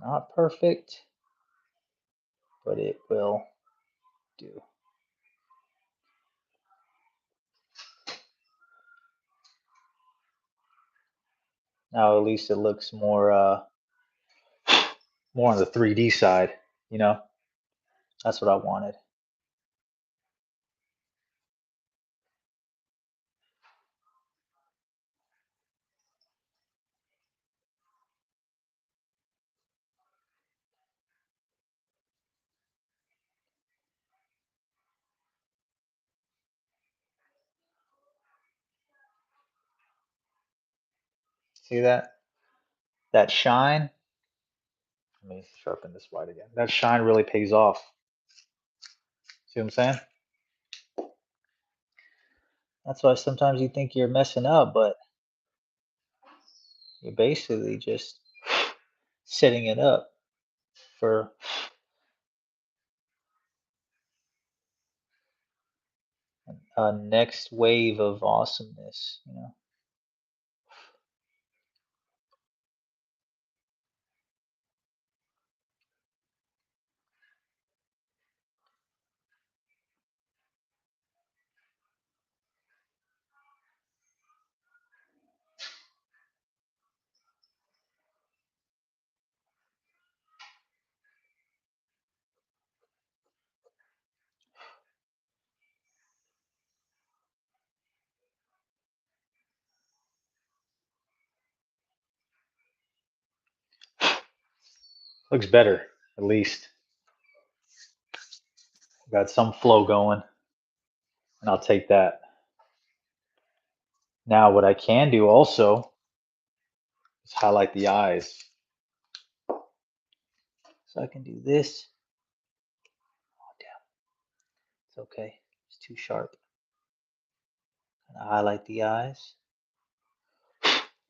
A: Not perfect, but it will do. Now at least it looks more more on the 3D side, you know? That's what I wanted. See that? That shine. Let me sharpen this white again. That shine really pays off. See what I'm saying? That's why sometimes you think you're messing up, but you're basically just setting it up for a next wave of awesomeness, you know? Looks better, at least. Got some flow going, and I'll take that. Now, what I can do also is highlight the eyes. So I can do this. Oh, damn. It's okay. It's too sharp. And I highlight the eyes.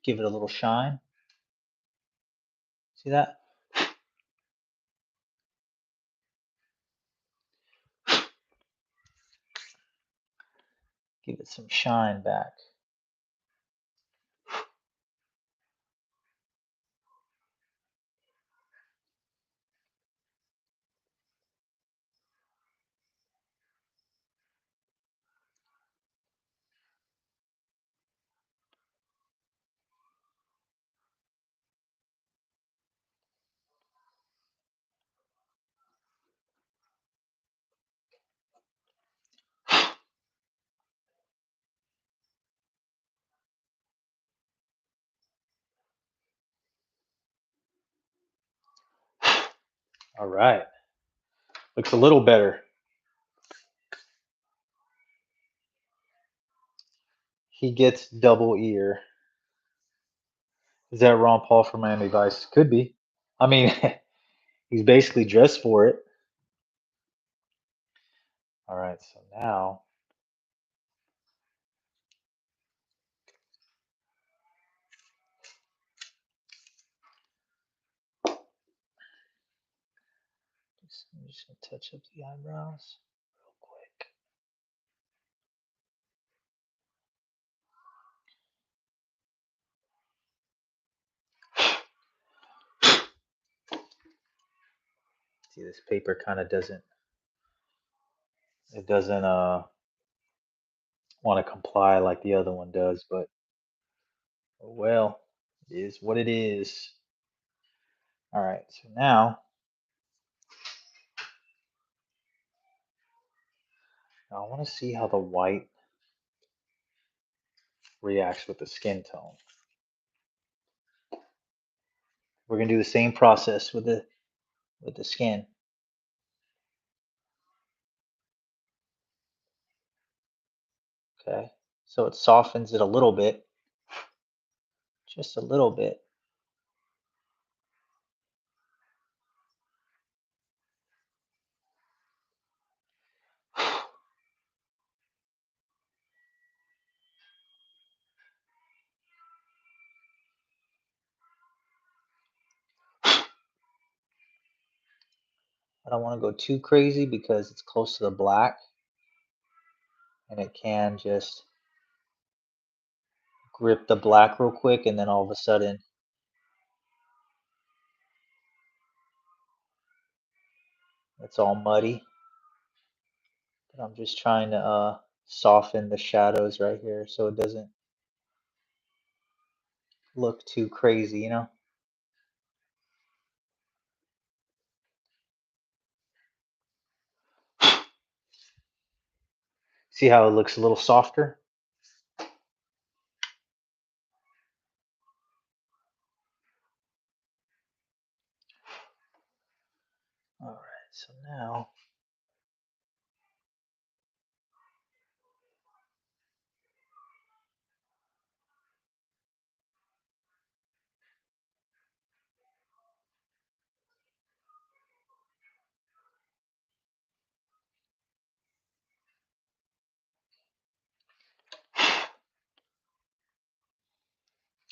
A: Give it a little shine. See that? Give it some shine back. All right. Looks a little better. He gets double ear. Is that Ron Paul from Miami Vice? Could be. I mean, he's basically dressed for it. All right, so now I'm just gonna touch up the eyebrows real quick. See, this paper kind of doesn't, it doesn't want to comply like the other one does, but oh well, it is what it is. All right, so now I want to see how the white reacts with the skin tone. We're gonna do the same process with the skin. Okay, so it softens it a little bit, just a little bit. I don't want to go too crazy because it's close to the black and it can just grip the black real quick and then all of a sudden it's all muddy. But I'm just trying to soften the shadows right here so it doesn't look too crazy, you know? See how it looks a little softer? All right, so now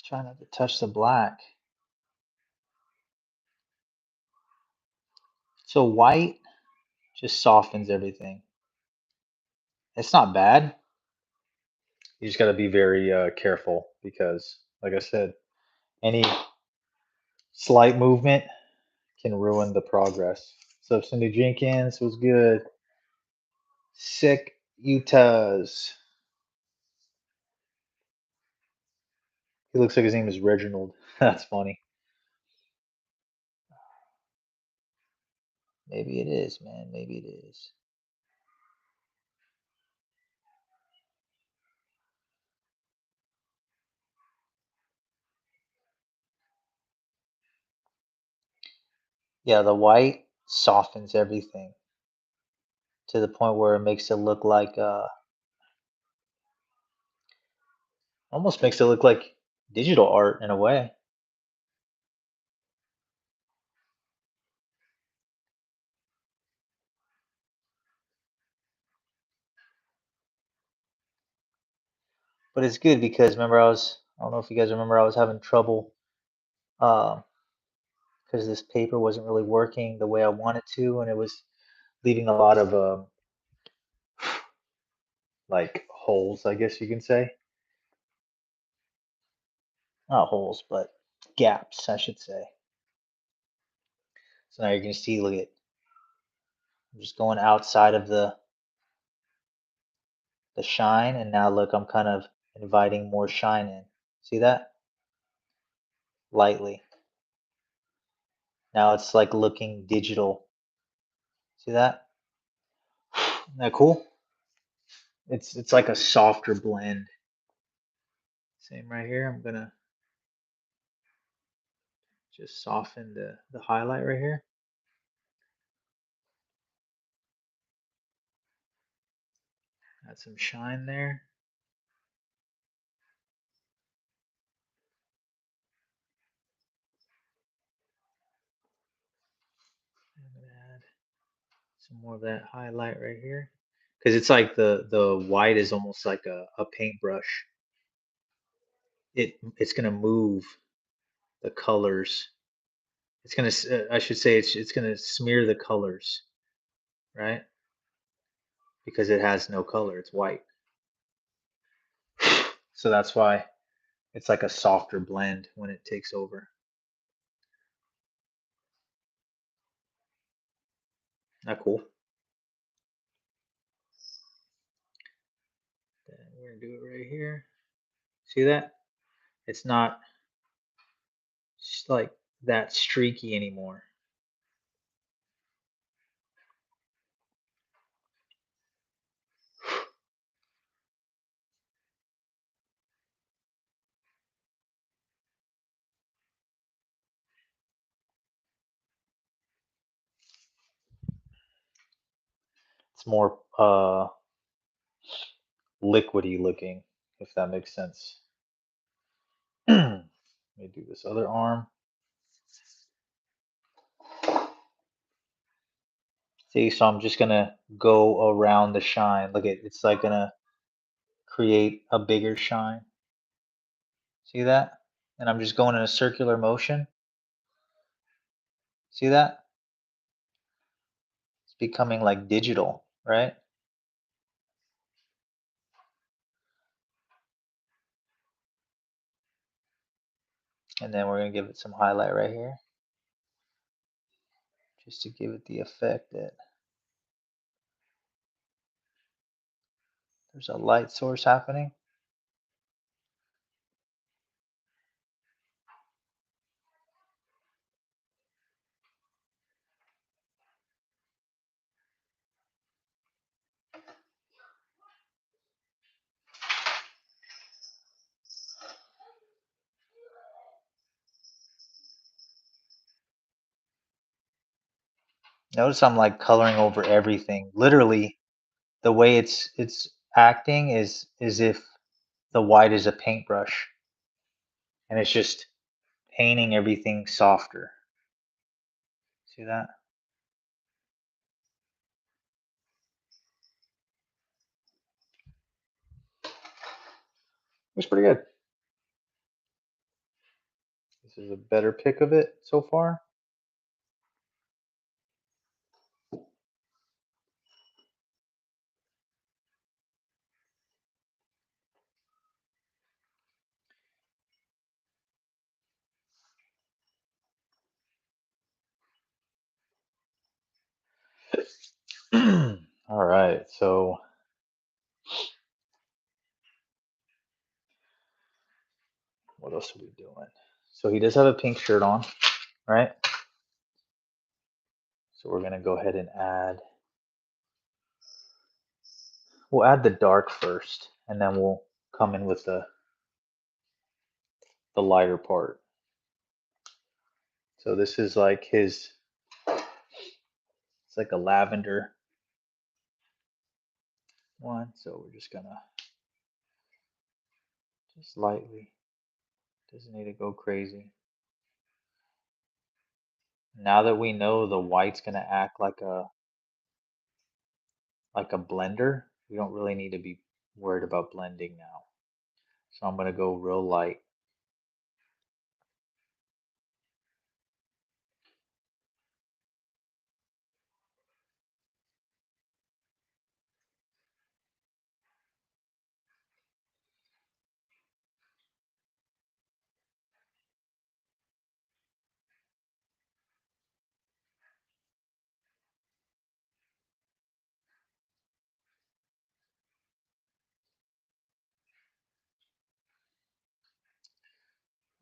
A: try not to touch the black. So white just softens everything. It's not bad. You just got to be very careful because, like I said, any slight movement can ruin the progress. So Cindy Jenkins was good. Sick Utahs. He looks like his name is Reginald. That's funny. Maybe it is, man. Maybe it is. Yeah, the white softens everything to the point where it makes it look like almost makes it look like digital art in a way. But it's good because remember I don't know if you guys remember I was having trouble because this paper wasn't really working the way I wanted to and it was leaving a lot of like holes, I guess you can say. Not holes, but gaps, I should say. So now you're gonna see, look at, I'm just going outside of the shine, and now look, I'm kind of inviting more shine in. See that? Lightly. Now it's like looking digital. See that? Isn't that cool? It's like a softer blend. Same right here. I'm gonna just soften the highlight right here. Add some shine there. I'm gonna add some more of that highlight right here. Because it's like the white is almost like a paintbrush. It's gonna move the colors. It's gonna I should say it's gonna smear the colors. right? Because it has no color, it's white. So that's why it's like a softer blend when it takes over. Not cool. Then we're gonna do it right here. See that? It's not like that streaky anymore. It's more liquidy looking, if that makes sense. Let me do this other arm. See, so I'm just gonna go around the shine. Look at it's like gonna create a bigger shine. See that? And I'm just going in a circular motion. See that? It's becoming like digital, right? And then we're gonna give it some highlight right here, just to give it the effect that there's a light source happening. Notice I'm like coloring over everything. Literally, the way it's acting is as if the white is a paintbrush, and it's just painting everything softer. See that? It's pretty good. This is a better pick of it so far. All right, so what else are we doing? So he does have a pink shirt on, right? So we're gonna go ahead and we'll add the dark first, and then we'll come in with the lighter part. So this is like it's like a lavender one. So we're just gonna just lightly, doesn't need to go crazy. Now that we know the white's gonna act like a blender, we don't really need to be worried about blending now. So I'm gonna go real light.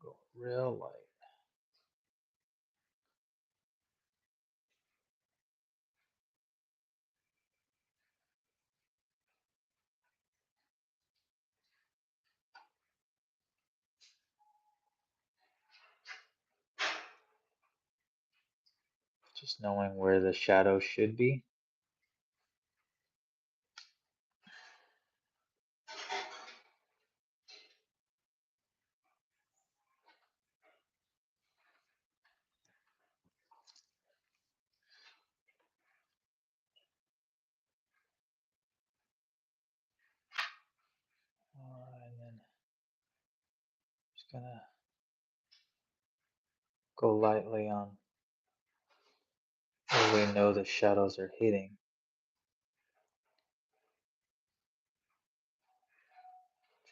A: Go real light. Just knowing where the shadow should be. And then just gonna go lightly on where we know the shadows are hitting.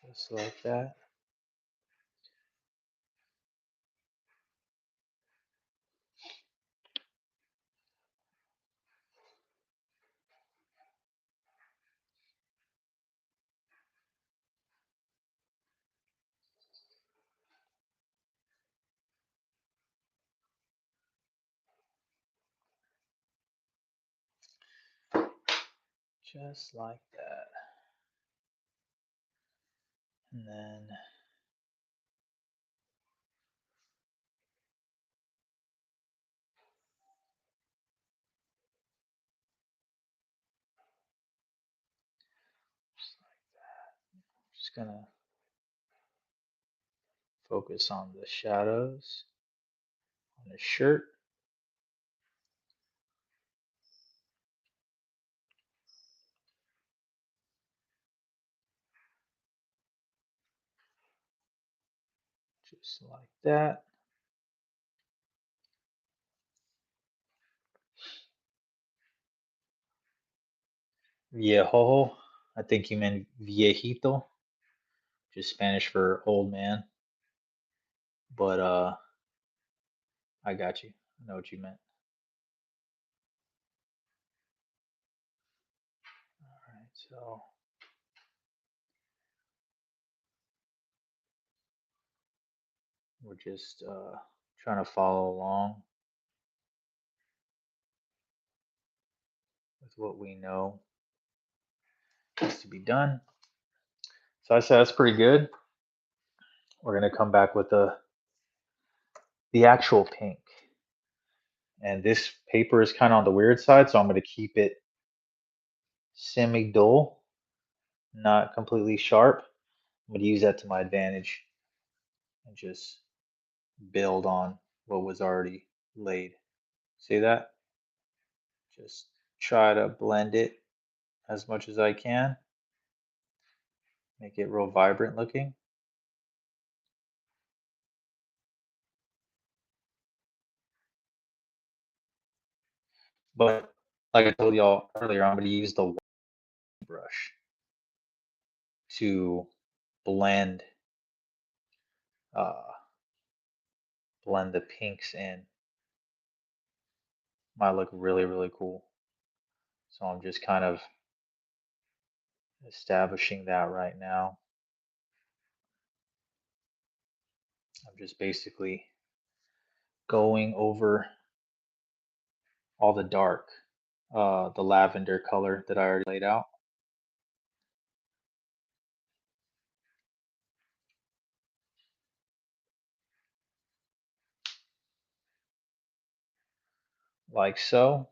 A: Just like that. Just like that. And then just gonna focus on the shadows on his shirt. Just like that. Viejo. I think you meant viejito, just Spanish for old man. But I got you. I know what you meant. All right, so we're just trying to follow along with what we know needs to be done. So I said that's pretty good. We're gonna come back with the actual pink. And this paper is kind of on the weird side, so I'm gonna keep it semi-dull, not completely sharp. I'm gonna use that to my advantage and just build on what was already laid. See that? Just try to blend it as much as I can. Make it real vibrant looking. But like I told y'all earlier, I'm going to use the white brush to blend uh, blend the pinks in. Might look really, really cool. So I'm just kind of establishing that right now. I'm just basically going over all the dark, the lavender color that I already laid out. Like so.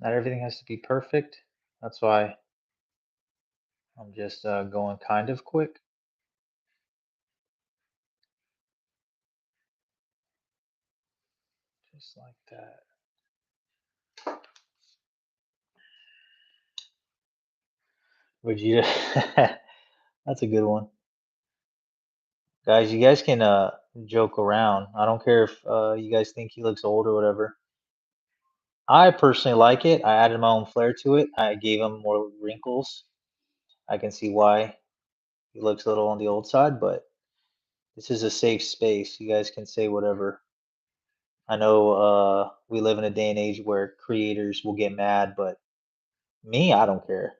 A: Not everything has to be perfect. That's why I'm just going kind of quick. Just like that. Vegeta. That's a good one. Guys, you guys can joke around. I don't care if you guys think he looks old or whatever. I personally like it. I added my own flair to it. I gave him more wrinkles. I can see why he looks a little on the old side, but this is a safe space. You guys can say whatever. I know we live in a day and age where creators will get mad, but me, I don't care.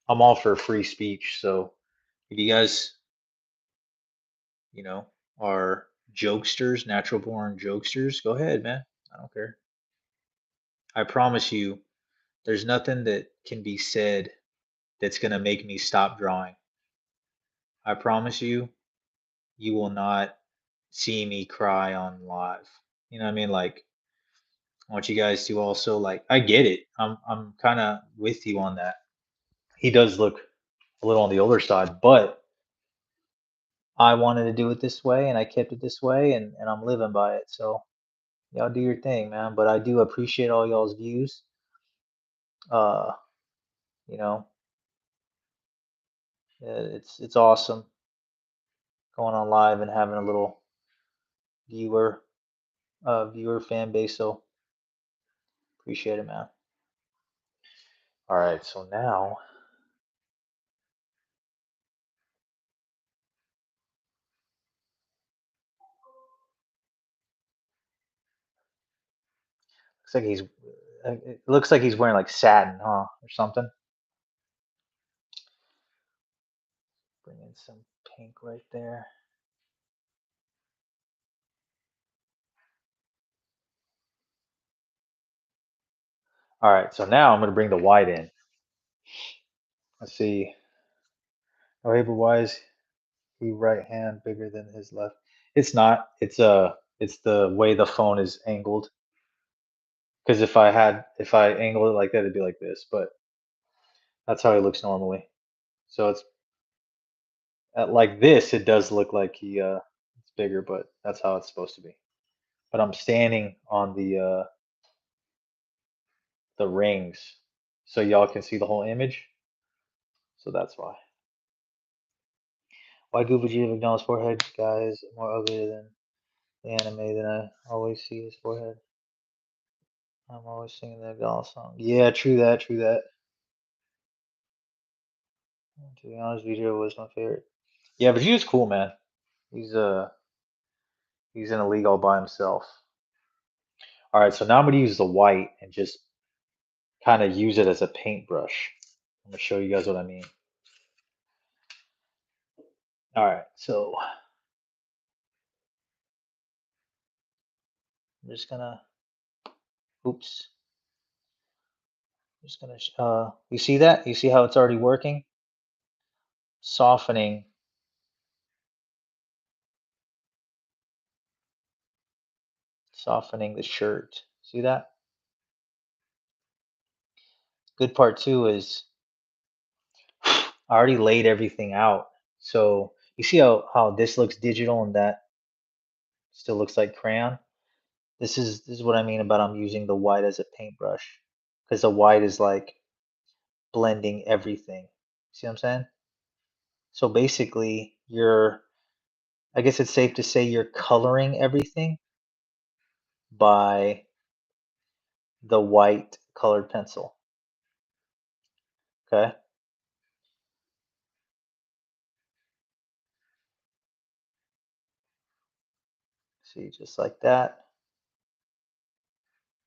A: I'm all for free speech. So if you guys, you know, are jokesters, natural born jokesters, go ahead, man. I don't care. I promise you, there's nothing that can be said that's going to make me stop drawing. I promise you, you will not see me cry on live. You know what I mean? Like, I want you guys to also like, I get it. I'm kind of with you on that. He does look a little on the older side, but I wanted to do it this way and I kept it this way and I'm living by it. So y'all do your thing, man. But I do appreciate all y'all's views. Uh, you know, it's awesome going on live and having a little viewer viewer fan base. So appreciate it, man. All right, so now looks like it looks like he's wearing like satin, huh, or something. Bring in some pink right there. All right, so now I'm gonna bring the white in. Let's see. Oh, hey, but why is he right hand bigger than his left? It's not. It's the way the phone is angled. Because if I angle it like that, it'd be like this. But that's how he looks normally. So it's like this. It does look like it's bigger, but that's how it's supposed to be. But I'm standing on the rings, so y'all can see the whole image. So that's why. Why Gooba G McDonald's forehead guy is more ugly than the anime than I always see his forehead. I'm always singing that McDonald's song. Yeah, true that, true that. To be honest, Vegeta was my favorite. Yeah, Vegeta's cool, man. He's uh he's in a league all by himself. All right, so now I'm gonna use the white and just kind of use it as a paintbrush. I'm gonna show you guys what I mean. All right, so I'm just gonna, oops, I'm just gonna, you see that? You see how it's already working? Softening, softening the shirt. See that? Good part too is I already laid everything out. So you see how this looks digital and that still looks like crayon? This is what I mean about I'm using the white as a paintbrush because the white is like blending everything. See what I'm saying? So basically, I guess it's safe to say you're coloring everything by the white colored pencil. Okay? See, just like that.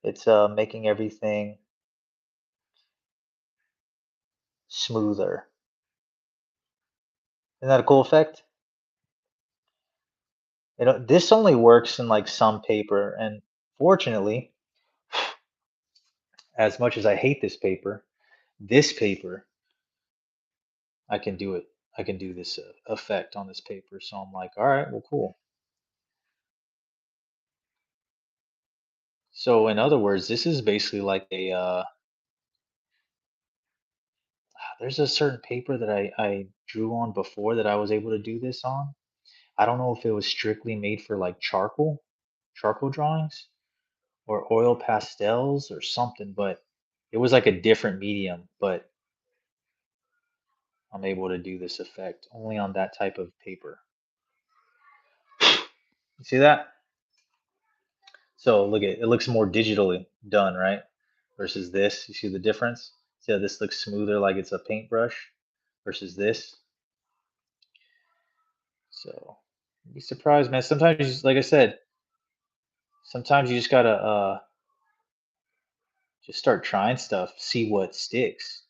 A: It's making everything smoother. Isn't that a cool effect? This only works in like some paper, and fortunately, as much as I hate this paper, I can do it. I can do this effect on this paper. So I'm like, all right, well, cool. So in other words, this is basically like there's a certain paper that I drew on before that I was able to do this on. I don't know if it was strictly made for like charcoal drawings or oil pastels or something, but it was like a different medium, but I'm able to do this effect only on that type of paper. You see that? So look at it looks more digitally done, right? Versus this. You see the difference? See how this looks smoother like it's a paintbrush versus this? So you'd be surprised, man. Sometimes you just, like I said, sometimes you just gotta just start trying stuff, see what sticks.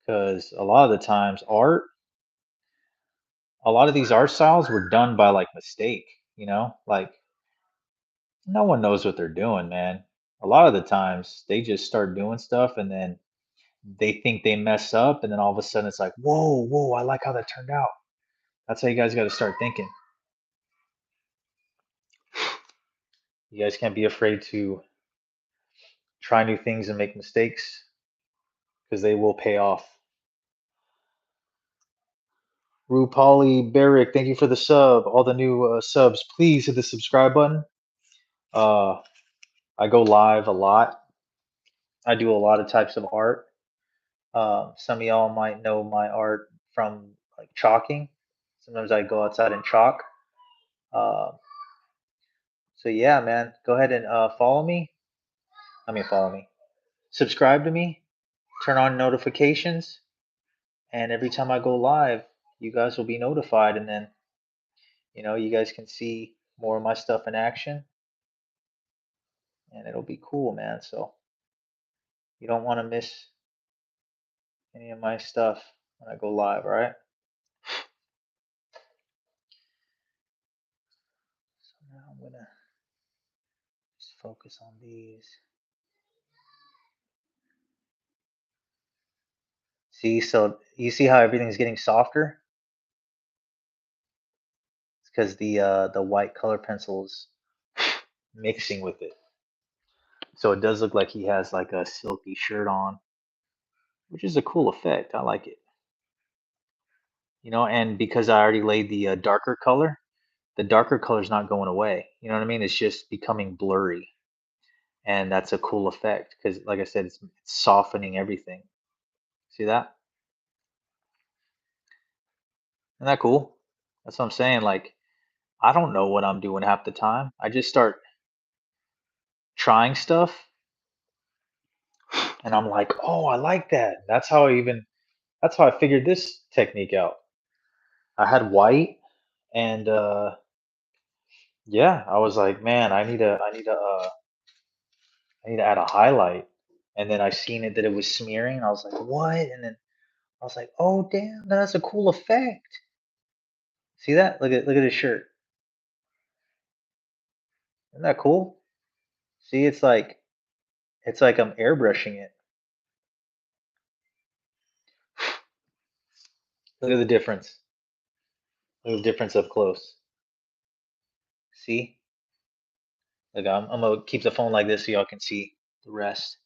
A: Because a lot of the times a lot of these art styles were done by like mistake, like no one knows what they're doing, man. A lot of the times they just start doing stuff and then they think they mess up and then all of a sudden it's like, whoa, I like how that turned out. That's how you guys got to start thinking. You guys can't be afraid to try new things and make mistakes because they will pay off. Rupali Barrick, thank you for the sub. All the new subs, please hit the subscribe button. Uh, I go live a lot. I do a lot of types of art. Some of y'all might know my art from like chalking. Sometimes I go outside and chalk. Uh, so yeah, man, go ahead and follow me. Follow me. Subscribe to me. Turn on notifications, and every time I go live, you guys will be notified, and then you guys can see more of my stuff in action, and it'll be cool, man. So you don't want to miss any of my stuff when I go live, all right? So now I'm gonna just focus on these. See, so you see how everything's getting softer? It's because the white color pencil is mixing with it. So it does look like he has like a silky shirt on, which is a cool effect. I like it. And because I already laid the darker color is not going away. You know what I mean? It's just becoming blurry, and that's a cool effect because, like I said, it's softening everything. See that? Isn't that cool? That's what I'm saying. Like, I don't know what I'm doing half the time. I just start trying stuff, and I'm like, oh, I like that. That's how I figured this technique out. I had white, and yeah, I was like, man, I need to add a highlight. And then I seen it that it was smearing. And I was like, what? And then I was like, oh damn, that's a cool effect. See that? Look at his shirt. Isn't that cool? See, it's like I'm airbrushing it. Look at the difference. Look at the difference up close. See? Look, I'm gonna keep the phone like this so y'all can see the rest.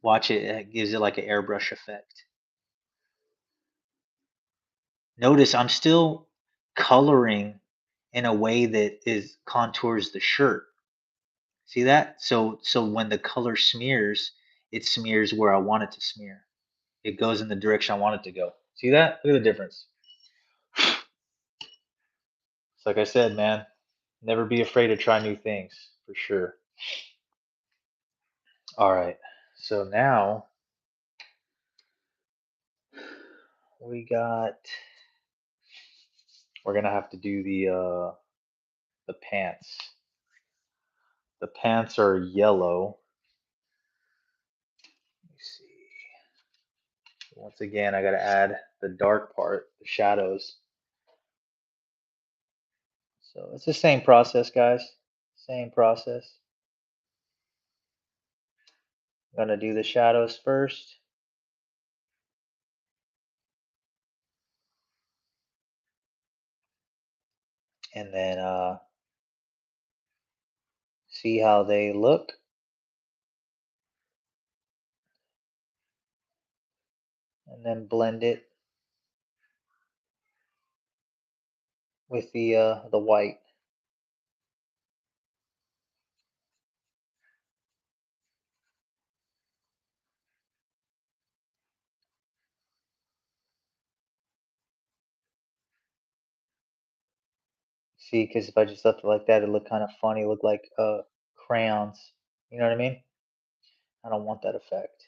A: Watch it. It gives it like an airbrush effect. Notice I'm still coloring in a way that is contours the shirt. See that? So when the color smears, it smears where I want it to smear. It goes in the direction I want it to go. See that? Look at the difference. It's like I said, man, never be afraid to try new things for sure. All right. So now we got we're gonna have to do the pants. The pants are yellow. Let me see. Once again, I gotta add the dark part, the shadows. So it's the same process, guys. Same process. I'm gonna do the shadows first. And then see how they look. And then blend it with the white. See, because if I just left it like that, it look kind of funny. Look like crayons. You know what I mean? I don't want that effect.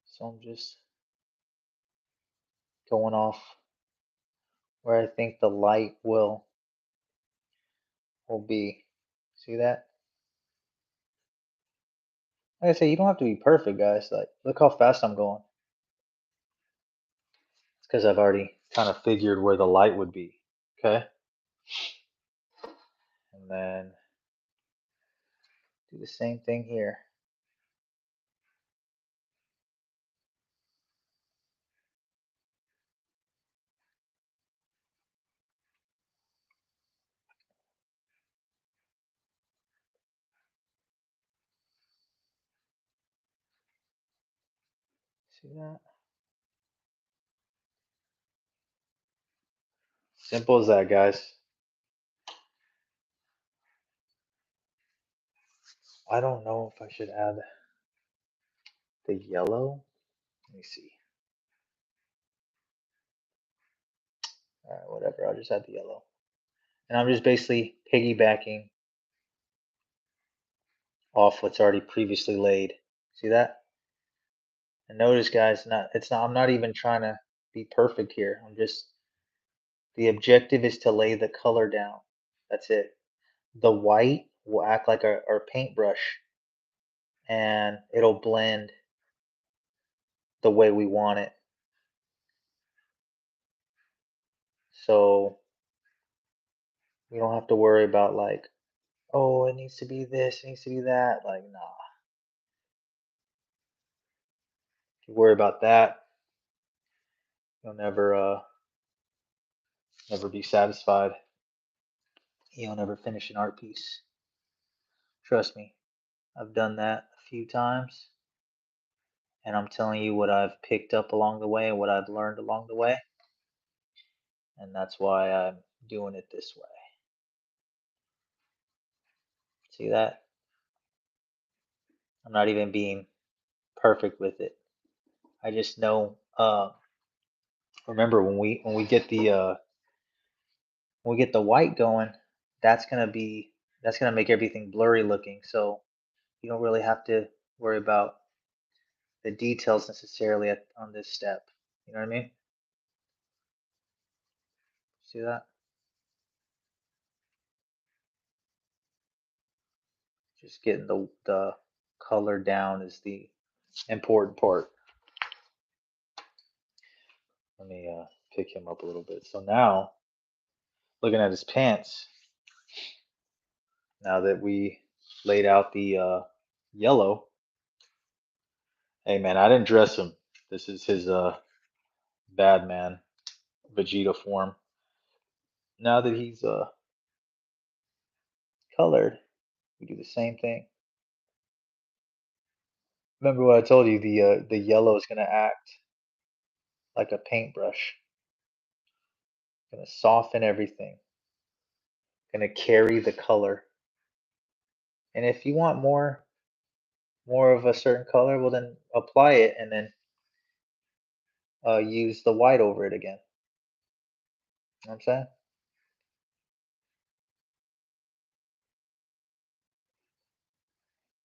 A: So I'm just going off where I think the light will be. See that? Like I say, you don't have to be perfect, guys. Like, look how fast I'm going. It's because I've already kind of figured where the light would be. Okay? And then do the same thing here. See that? Simple as that, guys. I don't know if I should add the yellow. Let me see. All right, whatever. I'll just add the yellow. And I'm just basically piggybacking off what's already previously laid. See that? And notice, guys, I'm not even trying to be perfect here. The objective is to lay the color down. That's it. The white will act like our paintbrush, and it'll blend the way we want it. So we don't have to worry about like, oh, it needs to be this, it needs to be that. Like, nah. If you worry about that, you'll never be satisfied. You'll never finish an art piece. Trust me, I've done that a few times, and I'm telling you what I've picked up along the way and what I've learned along the way, and that's why I'm doing it this way. See that? I'm not even being perfect with it. I just know. Remember when we get the white going, that's gonna make everything blurry looking. So you don't really have to worry about the details necessarily on this step. You know what I mean? See that? Just getting the color down is the important part. Let me pick him up a little bit. So now, looking at his pants, now that we laid out the yellow, hey man, I didn't dress him. This is his Badman VEGETA form. Now that he's colored, we do the same thing. Remember what I told you? The yellow is gonna act like a paintbrush, gonna soften everything, gonna carry the color. And if you want more of a certain color, well then apply it and then use the white over it again. You know what I'm saying?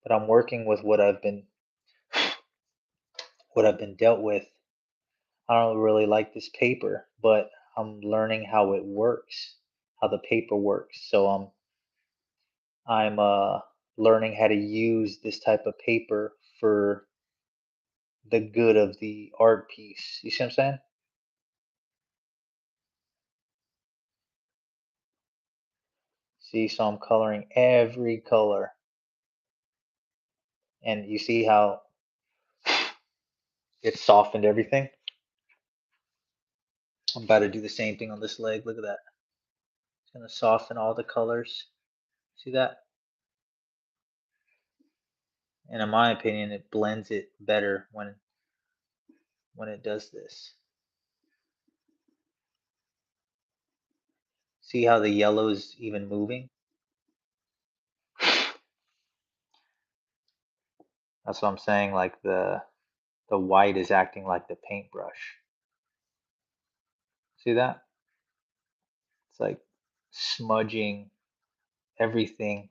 A: But I'm working with what I've been dealt with. I don't really like this paper, but I'm learning how it works, how the paper works. So I'm learning how to use this type of paper for the good of the art piece. You see what I'm saying? See, so I'm coloring every color, and you see how it softened everything. I'm about to do the same thing on this leg. Look at that. It's gonna soften all the colors. See that? And in my opinion, it blends it better when it does this. See how the yellow is even moving? That's what I'm saying. Like the white is acting like the paintbrush. See that? It's like smudging everything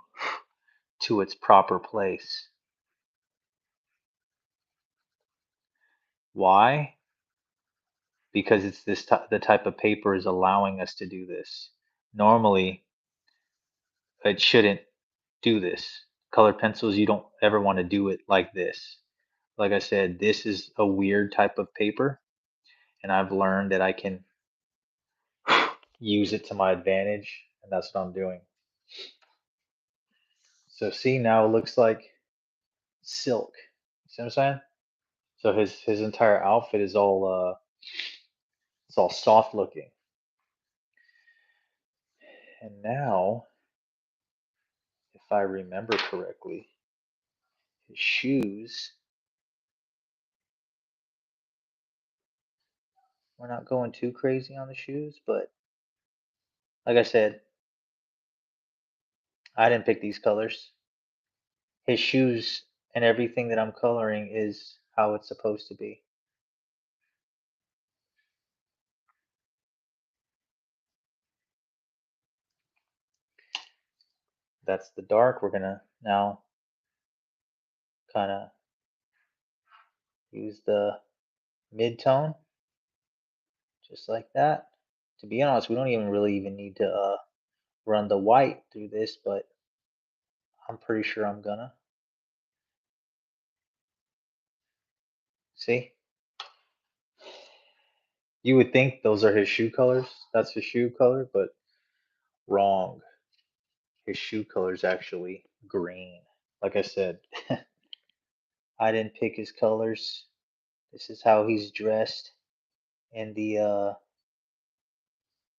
A: to its proper place. Why? Because it's the type of paper is allowing us to do this. Normally, it shouldn't do this. Colored pencils, you don't ever want to do it like this. Like I said, this is a weird type of paper, and I've learned that I can use it to my advantage, and that's what I'm doing. So see, now it looks like silk. See what I'm saying? So his entire outfit is all it's all soft looking. And now, if I remember correctly, his shoes We're not going too crazy on the shoes, but like I said, I didn't pick these colors. His shoes and everything that I'm coloring is how it's supposed to be. That's the dark. We're gonna now kind of use the mid-tone, just like that. To be honest, we don't even really even need to run the white through this, but I'm pretty sure I'm gonna. See? You would think those are his shoe colors. That's his shoe color, but wrong. His shoe color is actually green. Like I said, I didn't pick his colors. This is how he's dressed in the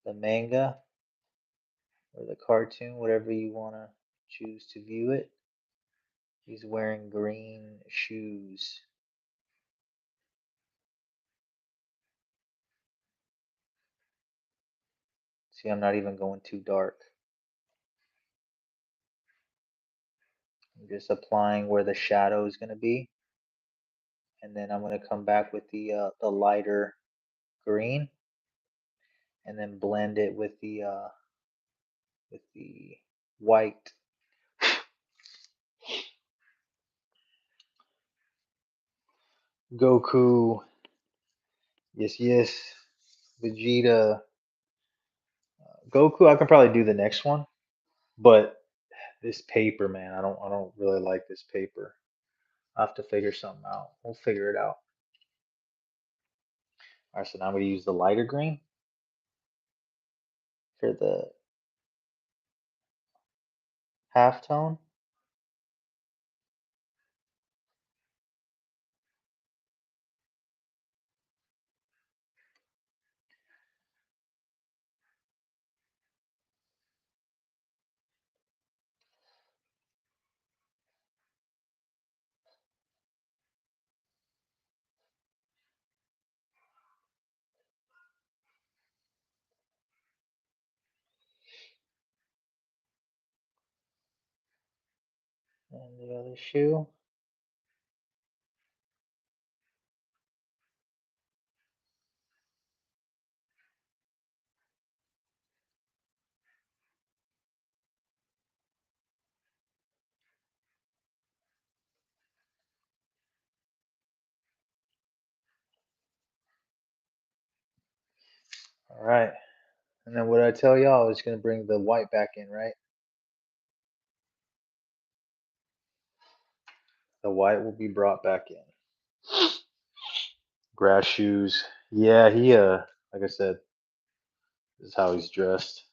A: manga or the cartoon, whatever you want to choose to view it. He's wearing green shoes. See, I'm not even going too dark. I'm just applying where the shadow is going to be, and then I'm going to come back with the lighter green, and then blend it with the white. Goku, yes, yes. Vegeta, Goku. I can probably do the next one, but this paper, man, I don't really like this paper. I have to figure something out. We'll figure it out. All right, so now I'm going to use the lighter green for the half tone. And the other shoe. All right. And then what I tell y'all is going to bring the white back in, right? The white will be brought back in. Grass shoes. Yeah, he like I said, this is how he's dressed.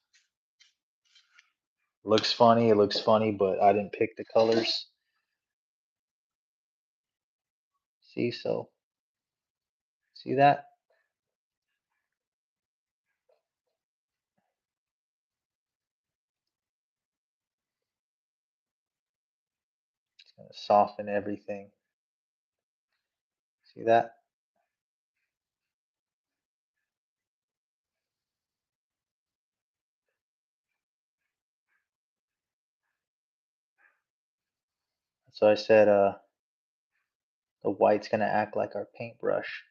A: Looks funny, it looks funny, but I didn't pick the colors. See, so see that? It's gonna soften everything. See that? So I said the white's gonna act like our paintbrush.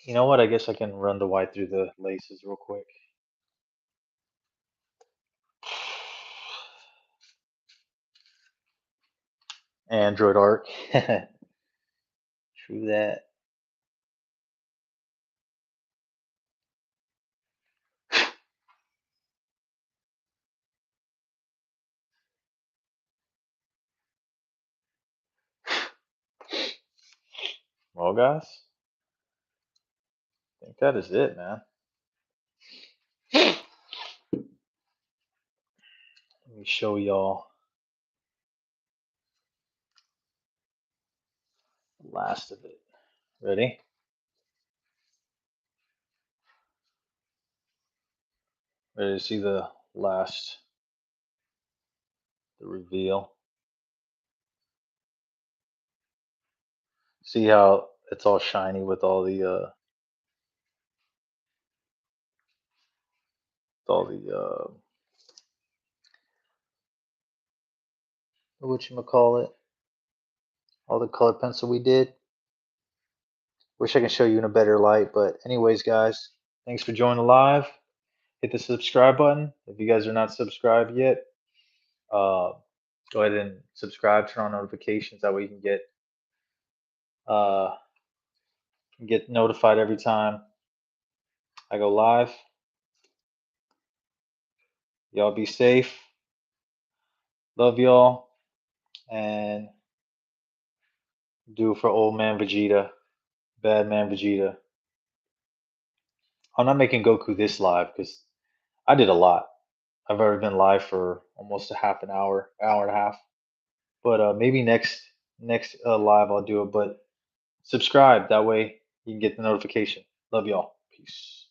A: You know what? I guess I can run the white through the laces real quick. Android art. True that. Well, guys, I think that is it, man. Let me show y'all the last of it. Ready? Ready to see the last, the reveal? See how it's all shiny with all the whatchamacallit, all the color pencil we did. Wish I can show you in a better light, but anyways, guys, thanks for joining live. Hit the subscribe button if you guys are not subscribed yet. Uh, Go ahead and subscribe, turn on notifications. That way you can uh, get notified every time I go live. Y'all be safe. Love y'all. And do for old man Vegeta, bad man Vegeta. I'm not making Goku this live because I did a lot. I've already been live for almost a half an hour, hour and a half. But maybe next live I'll do it. But subscribe, that way you can get the notification. Love y'all. Peace.